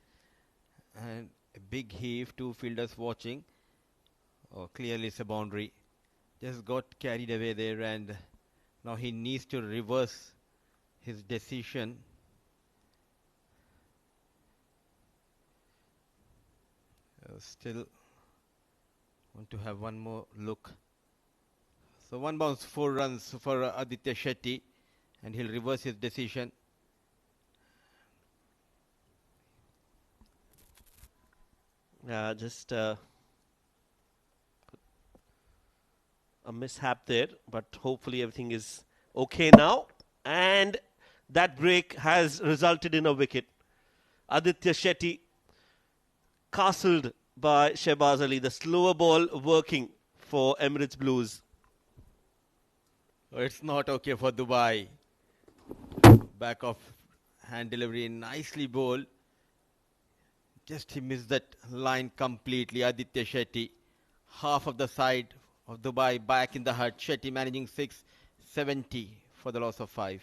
and a big heave, 2 fielders watching. Oh, clearly it's a boundary. Just got carried away there, and now he needs to reverse his decision. Still want to have one more look. So 1 bounce, 4 runs for Aditya Shetty, and he'll reverse his decision. Just a mishap there, but hopefully everything is okay now. And that break has resulted in a wicket. Aditya Shetty castled by Shehbaz Ali. The slower ball working for Emirates Blues. It's not okay for Dubai. Back off hand delivery, nicely bowled. Just he missed that line completely. Aditya Shetty, half of the side of Dubai back in the hut. Shetty managing 6, 70 for the loss of 5.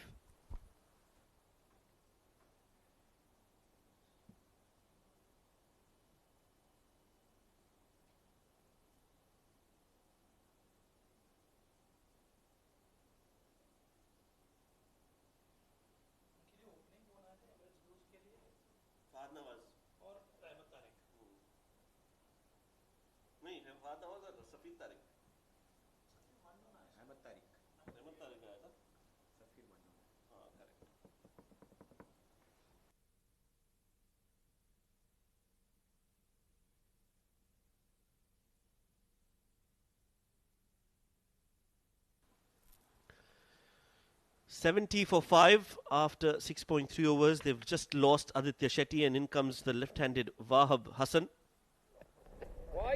$70 for 5 after 6.3 overs. They've just lost Aditya Shetty, and in comes the left-handed Wahab Hassan.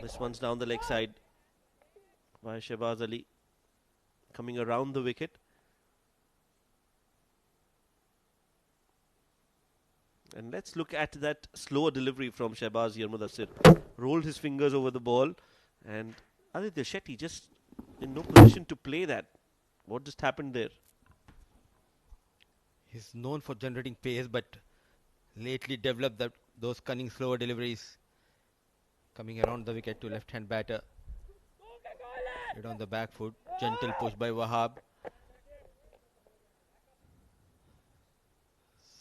This one's down the leg side by Shehbaz Ali, coming around the wicket. And let's look at that slower delivery from Shehbaz here. Mudassir rolled his fingers over the ball, and Aditya Shetty just in no position to play that. What just happened there? He's known for generating pace, but lately developed those cunning slower deliveries. Coming around the wicket to left-hand batter. Hit on the back foot. Gentle push by Wahab.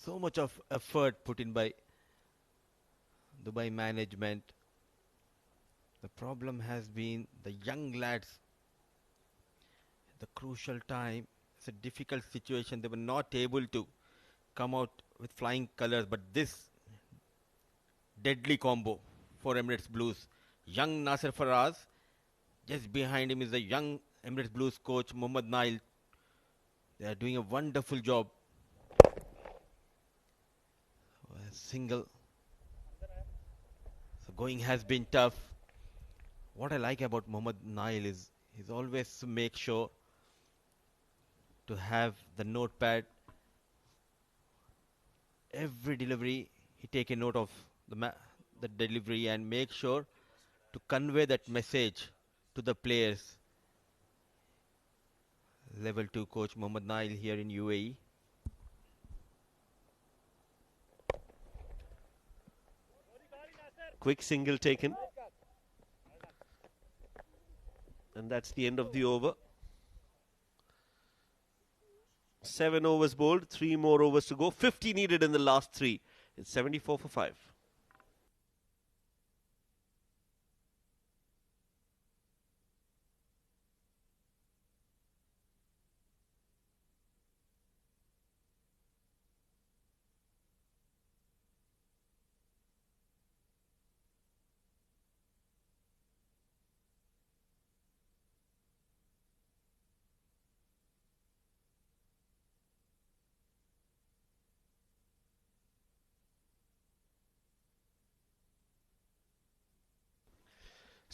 So much of effort put in by Dubai management. The problem has been the young lads. The crucial time. It's a difficult situation. They were not able to come out with flying colours, but this deadly combo for Emirates Blues. Young Nasser Faraz. Just behind him is the young Emirates Blues coach Mohammad Nail. They are doing a wonderful job single. So going has been tough. What I like about Mohammad Nail is he's always make sure to have the notepad. Every delivery, he take a note of the delivery and make sure to convey that message to the players. Level 2 coach Mohammad Nail here in UAE. Quick single taken. And that's the end of the over. 7 overs bowled, 3 more overs to go. 50 needed in the last 3. It's 74 for 5.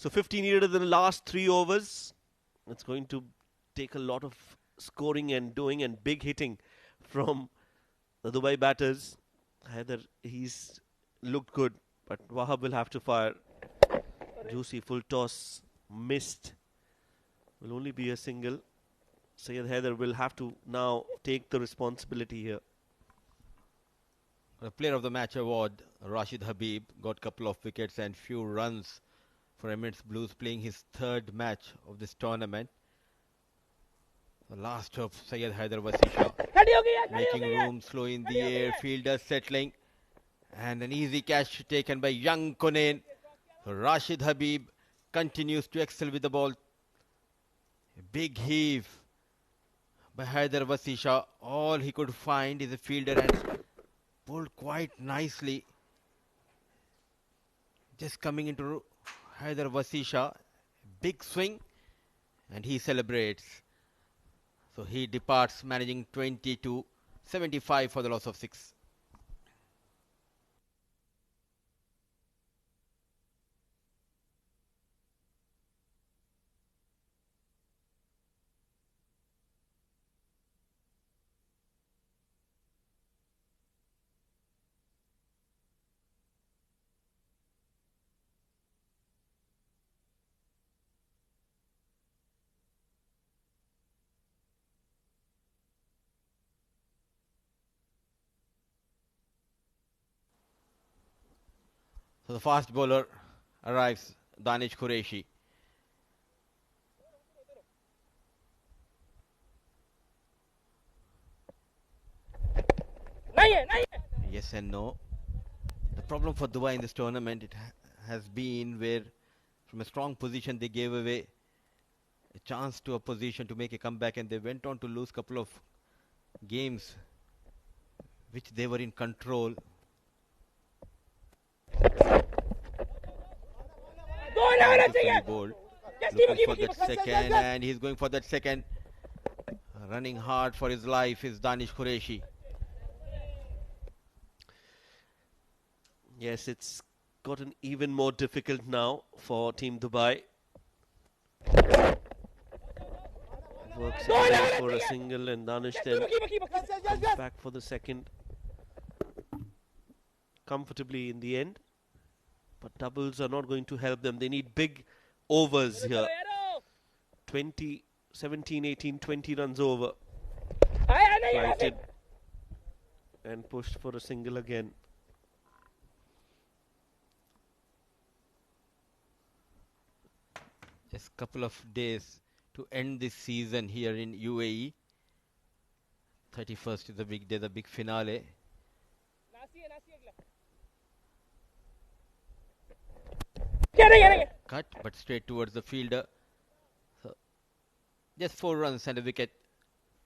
So 50 needed in the last 3 overs. It's going to take a lot of scoring and doing and big hitting from the Dubai batters. Haider, he's looked good, but Wahab will have to fire. Juicy full toss, missed. Will only be a single. Syed Haider will have to now take the responsibility here. The Player of the Match award, Rashid Habib, got couple of wickets and few runs for Emirates Blues, playing his 3rd match of this tournament. The last of Syed Haider Wasisha, making room, slow in the air, fielder settling, and an easy catch taken by young Konen. So Rashid Habib continues to excel with the ball. A big heave by Haider Wasisha. All he could find is a fielder and pulled quite nicely. Just coming into Haider Wasisha, big swing, and he celebrates. So he departs managing 20-75 for the loss of 6. So the fast bowler arrives, Danish Qureshi. Yes and no. The problem for Dubai in this tournament has been where from a strong position they gave away a chance to opposition to make a comeback, and they went on to lose couple of games which they were in control. Bowled. Looking for that second, and he's going for that second. Running hard for his life is Danish Qureshi. Yes, it's gotten even more difficult now for Team Dubai. Works for a single, and Danish then comes back for the second. Comfortably in the end. But doubles are not going to help them. They need big overs here. 20, 17, 18, 20 runs over. Flighted and pushed for a single again. Just couple of days to end this season here in UAE. 31st is the big day, the big finale. Cut, but straight towards the fielder. So just 4 runs and a wicket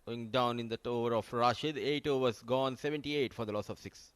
going down in that over of Rashid. 8 overs gone, 78 for the loss of 6.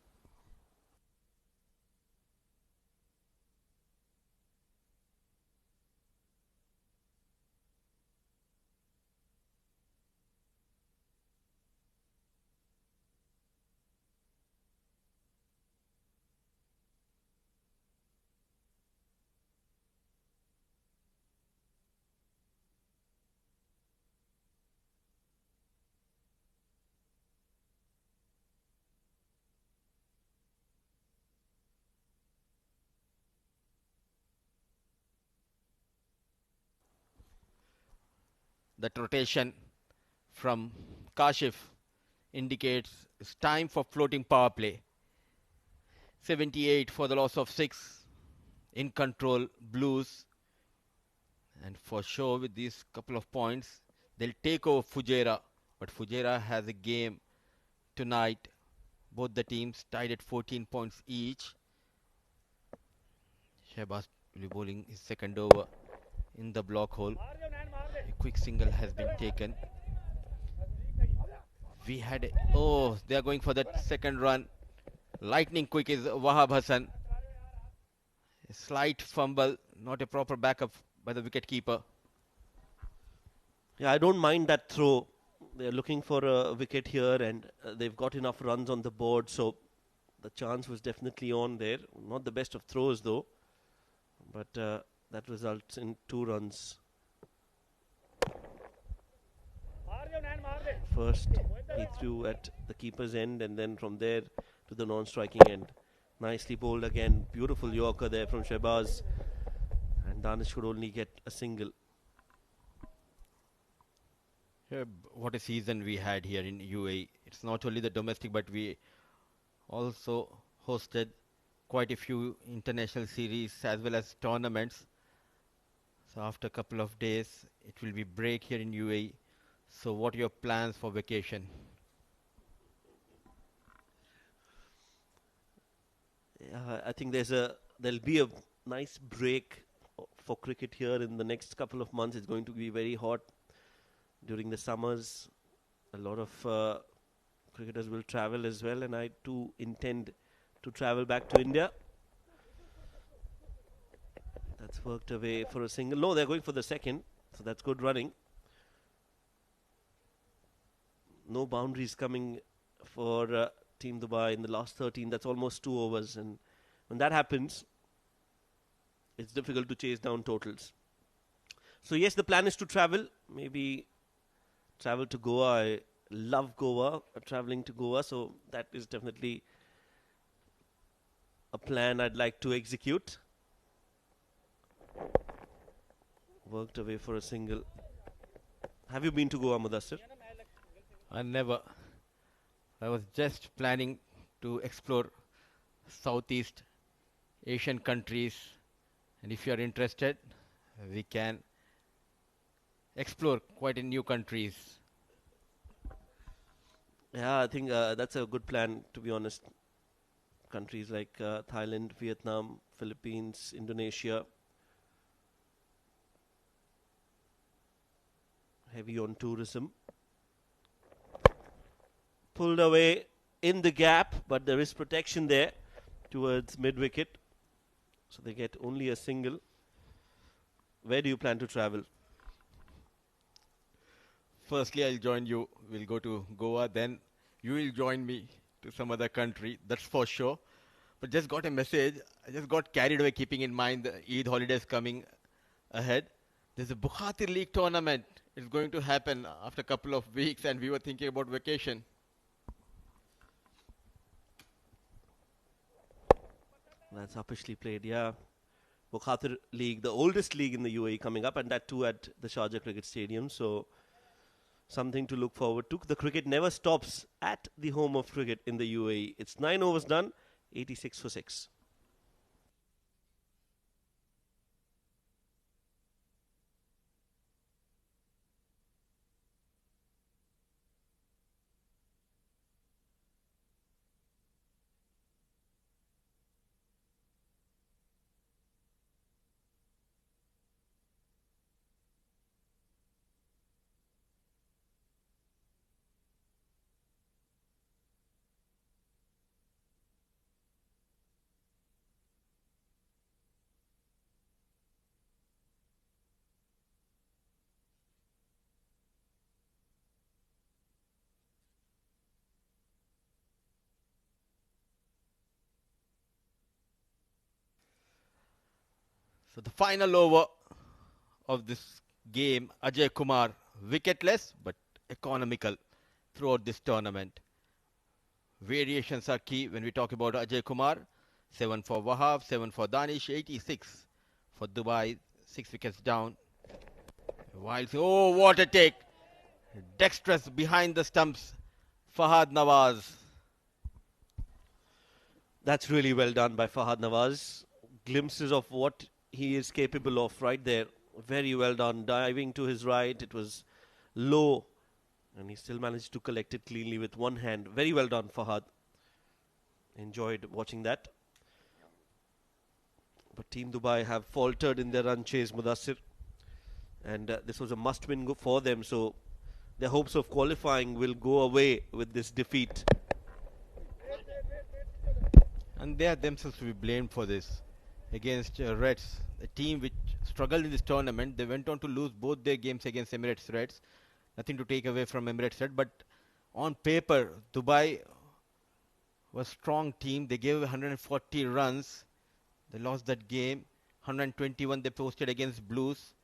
That rotation from Kashif indicates it's time for floating power play. 78 for the loss of 6. In control, Blues. And for sure, with these couple of points, they'll take over Fujairah. But Fujairah has a game tonight. Both the teams tied at 14 points each. Shehbaz will be bowling his second over in the block hole. A quick single has been taken. They are going for that second run. Lightning quick is Wahab Hassan. A slight fumble, not a proper backup by the wicketkeeper. Yeah, I don't mind that throw. They're looking for a wicket here, and they've got enough runs on the board, so the chance was definitely on there. Not the best of throws, though, but that results in 2 runs. First, he threw at the keeper's end, and then from there to the non-striking end. Nicely bowled again. Beautiful Yorker there from Shehbaz. And Danish could only get a single. Yeah, what a season we had here in UAE. It's not only the domestic, but we also hosted quite a few international series as well as tournaments. So after a couple of days, it will be break here in UAE. So what are your plans for vacation? I think there'll be a nice break for cricket here in the next couple of months. It's going to be very hot during the summers. A lot of cricketers will travel as well, and I too intend to travel back to India. That's worked away for a single. No, they're going for the second, so that's good running. No boundaries coming for Team Dubai in the last 13. That's almost 2 overs, and when that happens, it's difficult to chase down totals. So yes, the plan is to travel. Maybe travel to Goa. I love Goa, traveling to Goa, so that is definitely a plan I'd like to execute. Worked away for a single. Have you been to Goa, Mudassir? I never. I was just planning to explore Southeast Asian countries, and if you are interested, we can explore quite a new countries. Yeah, I think that's a good plan, to be honest. Countries like Thailand, Vietnam, Philippines, Indonesia. Heavy on tourism. Pulled away in the gap, but there is protection there towards mid-wicket. So they get only a single. Where do you plan to travel? Firstly, I'll join you. We'll go to Goa. Then you will join me to some other country. That's for sure. But just got a message. I just got carried away, keeping in mind the Eid holidays coming ahead. There's a Bukhatir League tournament. It's going to happen after a couple of weeks, and we were thinking about vacation. That's upishly played, yeah. Bukhatir League, the oldest league in the UAE coming up, and that too at the Sharjah Cricket Stadium. So something to look forward to. The cricket never stops at the home of cricket in the UAE. It's 9 overs done, 86 for 6. So the final over of this game, Ajay Kumar, wicketless but economical throughout this tournament. Variations are key when we talk about Ajay Kumar. 7 for Wahab, 7 for Danish, 86 for Dubai, 6 wickets down. Oh, what a take! Dexterous behind the stumps, Fahad Nawaz. That's really well done by Fahad Nawaz. Glimpses of what he is capable of right there. Very well done. Diving to his right, it was low, and he still managed to collect it cleanly with one hand. Very well done, Fahad. Enjoyed watching that. But Team Dubai have faltered in their run chase, Mudassir. And this was a must-win for them, so their hopes of qualifying will go away with this defeat. And they are themselves to be blamed for this. Against Reds, a team which struggled in this tournament, they went on to lose both their games against Emirates Reds. Nothing to take away from Emirates Reds, but on paper, Dubai was a strong team. They gave 140 runs. They lost that game. 121 they posted against Blues.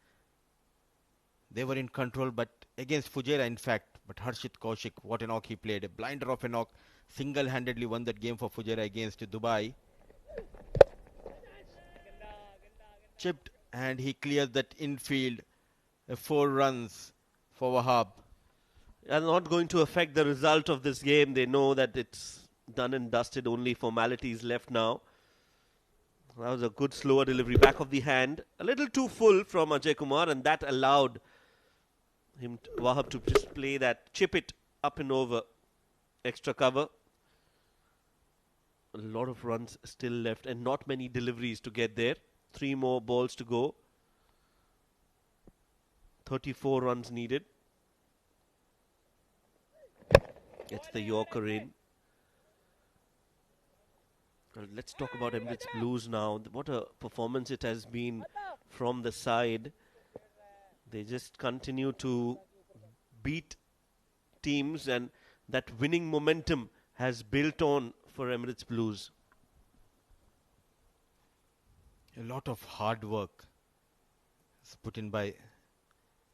They were in control, but against Fujairah, in fact. But Harshit Kaushik, what a knock he played. A blinder of a knock. Single-handedly won that game for Fujairah against Dubai. Chipped, and he clears that infield. 4 runs for Wahab. Are not going to affect the result of this game. They know that it's done and dusted. Only formalities left now. That was a good slower delivery. Back of the hand. A little too full from Ajay Kumar, and that allowed him, Wahab, to just play that, chip it up and over. Extra cover. A lot of runs still left and not many deliveries to get there. 3 more balls to go. 34 runs needed. Gets the Yorker in. Let's talk about Emirates Blues now. What a performance it has been from the side. They just continue to beat teams, and that winning momentum has built on for Emirates Blues. A lot of hard work is put in by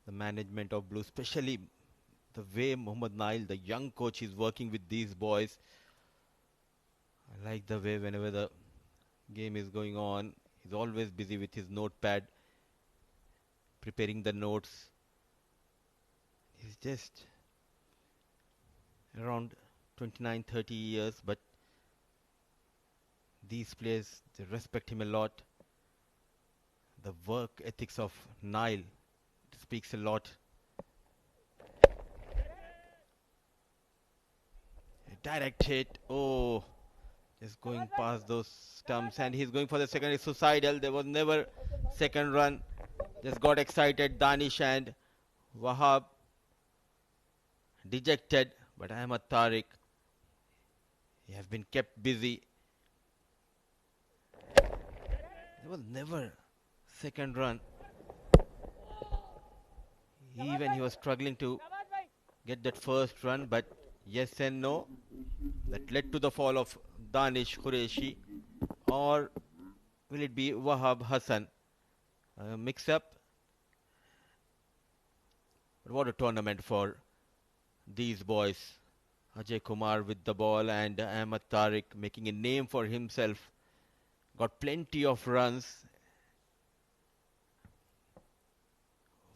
the management of Blues, especially the way Mohammad Nail, the young coach, is working with these boys. I like the way whenever the game is going on, he's always busy with his notepad, preparing the notes. He's just around 29, 30 years, but these players, they respect him a lot. The work ethics of Nile speaks a lot. A direct hit. Oh, just going past those stumps, and he's going for the second. It's suicidal. There was never second run. Just got excited. Danish and Wahab dejected, but Ahmad Tariq, he has been kept busy. There was never second run. Even he was struggling to get that first run, but yes and no. That led to the fall of Danish Qureshi, or will it be Wahab Hassan? Mix up. But what a tournament for these boys. Ajay Kumar with the ball and Ahmad Tariq making a name for himself. Got plenty of runs.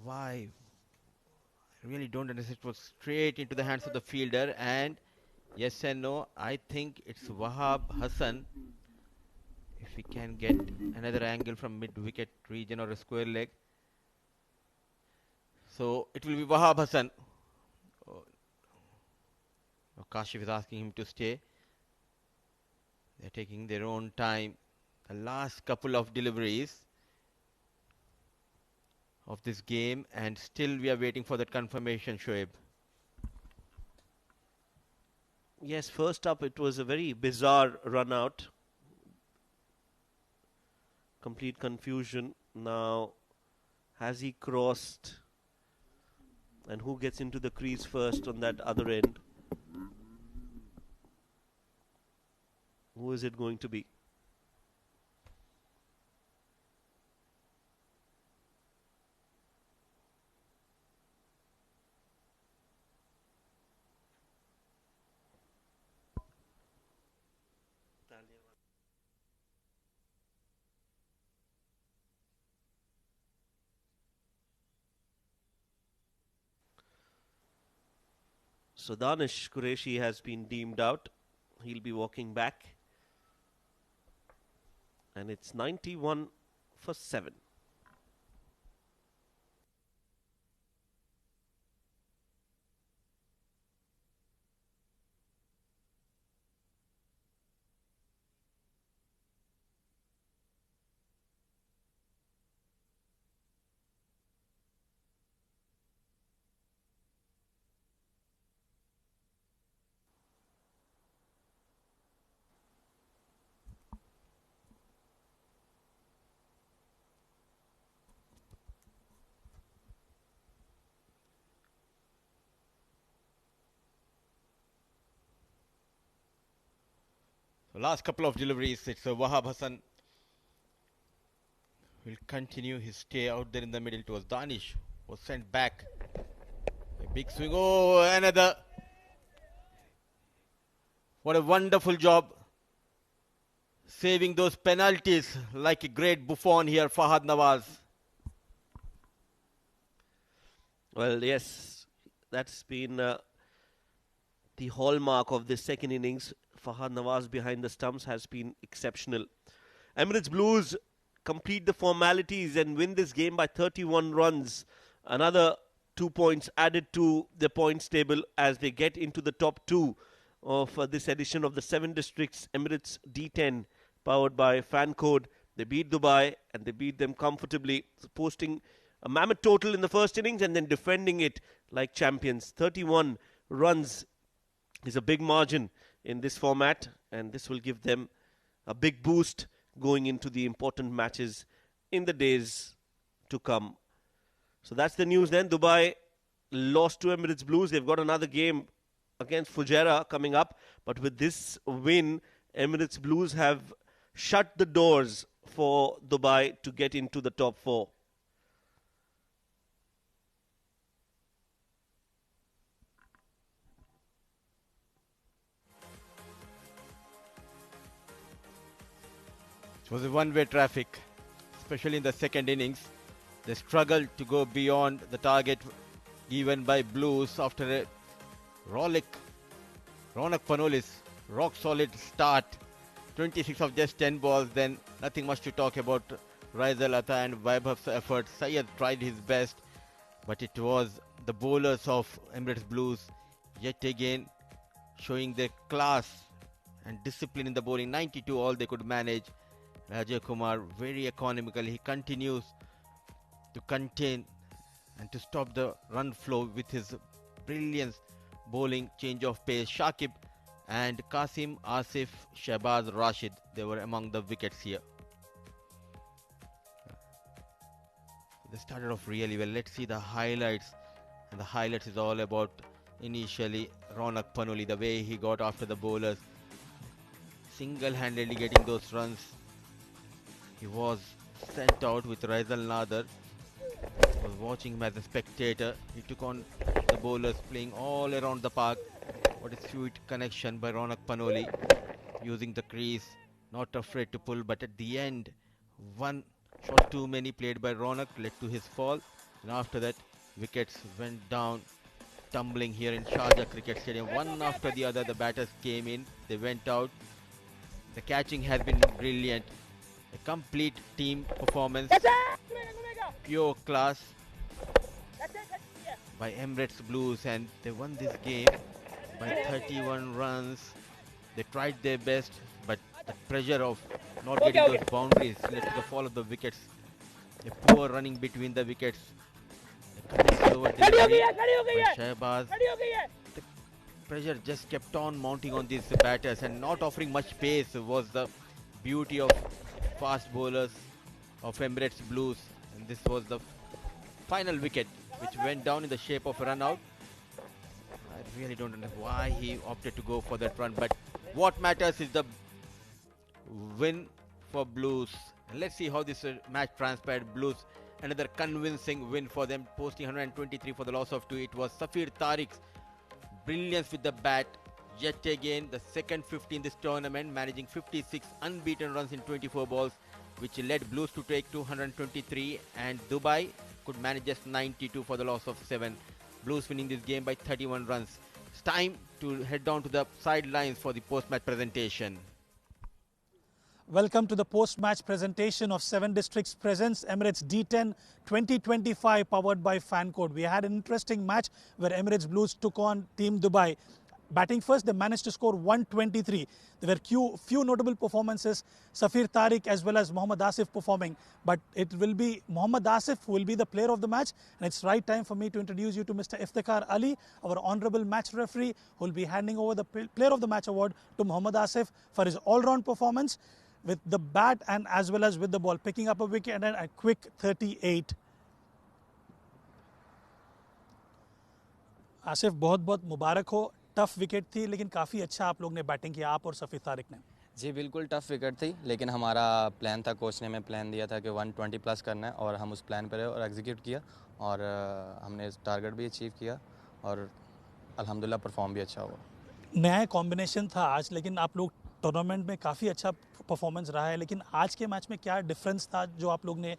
Why? I really don't understand. It was straight into the hands of the fielder, and yes and no, I think it's Wahab Hassan. If we can get another angle from mid-wicket region or a square leg. So it will be Wahab Hassan. Oh. Kashif is asking him to stay. They're taking their own time. The last couple of deliveries of this game, and still we are waiting for that confirmation, Shoaib. Yes, first up it was a very bizarre run out. Complete confusion. Now, has he crossed? And who gets into the crease first on that other end? Who is it going to be? So Danish Qureshi has been deemed out. He'll be walking back. And it's 91 for 7. So last couple of deliveries, it's Wahab Hassan will continue his stay out there in the middle. It was Danish was sent back. A big swing. Oh, another. What a wonderful job saving those penalties like a great Buffon here, Fahad Nawaz. Well, yes, that's been the hallmark of this second innings. Fahad Nawaz behind the stumps has been exceptional. Emirates Blues complete the formalities and win this game by 31 runs. Another 2 points added to the points table as they get into the top 2 of this edition of the 7 Districts Emirates D10 powered by Fancode. They beat Dubai and they beat them comfortably, posting a mammoth total in the first innings and then defending it like champions. 31 runs is a big margin in this format, and this will give them a big boost going into the important matches in the days to come. So that's the news then. Dubai lost to Emirates Blues. They've got another game against Fujairah coming up, but with this win, Emirates Blues have shut the doors for Dubai to get into the top 4. It was a one-way traffic, especially in the second innings. They struggled to go beyond the target given by Blues after a Ronak Panoli's rock-solid start. 26 of just 10 balls, then nothing much to talk about. Raizal Atta and Vaibhav's efforts. Syed tried his best, but it was the bowlers of Emirates Blues yet again showing their class and discipline in the bowling. 92 all they could manage. Rajay Kumar very economical. He continues to contain and to stop the run flow with his brilliance bowling, change of pace. Shakib and Qasim, Asif, Shahbaz, Rashid, they were among the wickets here. They started off really well. Let's see the highlights. And the highlights is all about initially Ronak Panoli, the way he got after the bowlers, single-handedly getting those runs. He was sent out with Raizal Nader. I was watching him as a spectator. He took on the bowlers playing all around the park. What a sweet connection by Ronak Panoli, using the crease, not afraid to pull, but at the end, one shot too many played by Ronak led to his fall. And after that, wickets went down, tumbling here in Sharjah Cricket Stadium. One after the other, the batters came in, they went out. The catching has been brilliant. A complete team performance, pure class by Emirates Blues, and they won this game by 31 runs. They tried their best, but the pressure of not getting those boundaries led to the fall of the wickets. A poor running between the wickets. A slower delivery by Shahbaz. The pressure just kept on mounting on these batters, and not offering much pace was the beauty of fast bowlers of Emirates Blues. And this was the final wicket, which went down in the shape of a run out. I really don't know why he opted to go for that run, but what matters is the win for Blues. And let's see how this match transpired. Blues, another convincing win for them, posting 123 for the loss of 2. It was Safir Tariq's brilliance with the bat. Yet again, the second 50 in this tournament, managing 56 unbeaten runs in 24 balls, which led Blues to take 223, and Dubai could manage just 92 for the loss of 7. Blues winning this game by 31 runs. It's time to head down to the sidelines for the post-match presentation. Welcome to the post-match presentation of 7 Districts Presents Emirates D10 2025 powered by Fancode. We had an interesting match where Emirates Blues took on Team Dubai. Batting first, they managed to score 123. There were few notable performances, Safir Tariq as well as Mohammad Asif performing. But it will be Mohammad Asif who will be the player of the match. And it's right time for me to introduce you to Mr. Iftikhar Ali, our honorable match referee, who will be handing over the player of the match award to Mohammad Asif for his all-round performance with the bat and as well as with the ball, picking up a wicket and a quick 38. Asif बहुत बहुत मुबारक हो. Tough wicket थी लेकिन काफ़ी अच्छा आप लोग ने बैटिंग किया, आप और सफ़ीर तारिक ने. जी बिल्कुल टफ विकेट थी, लेकिन हमारा प्लान था, कोच ने हमें प्लान दिया था कि 120 प्लस करना है और हम उस प्लान पर और एग्जीक्यूट किया और हमने टारगेट भी अचीव किया और अल्हम्दुलिल्लाह परफॉर्म भी अच्छा हुआ. नया कॉम्बिनेशन था आज, लेकिन आप लोग टूर्नामेंट में काफ़ी अच्छा परफॉर्मेंस रहा है, लेकिन आज के मैच में क्या डिफरेंस था जो आप लोग ने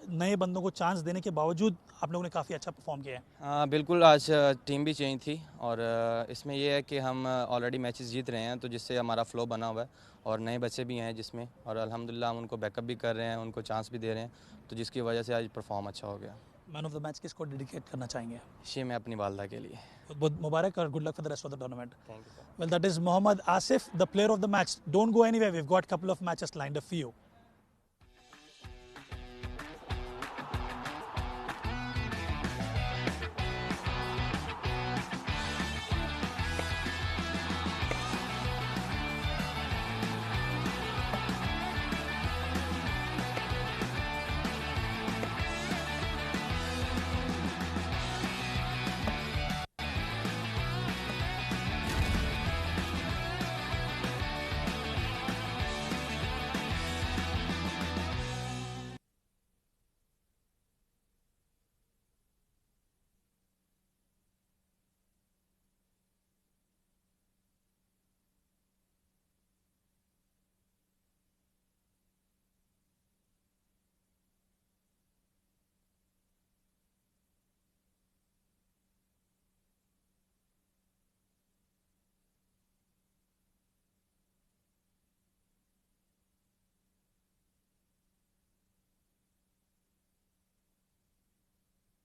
नए बंदों को चांस देने के बावजूद आप लोगों ने काफ़ी अच्छा परफॉर्म किया है? हाँ बिल्कुल, आज टीम भी चेंज थी और इसमें यह है कि हम ऑलरेडी मैचेस जीत रहे हैं, तो जिससे हमारा फ्लो बना हुआ है और नए बच्चे भी हैं जिसमें, और अल्हम्दुलिल्लाह हम उनको बैकअप भी कर रहे हैं, उनको चांस भी दे रहे हैं, तो जिसकी वजह से आज परफॉर्म अच्छा हो गया. मैन ऑफ द मैच किसको डेडिकेट करना चाहेंगे? ये मैं अपनी वालदा के लिए. बहुत मुबारक और good luck for the rest of the tournament. Thank you. Well, that is Mohammad Asif, the player of the match. Don't go anywhere. We've got a couple of matches lined up for you.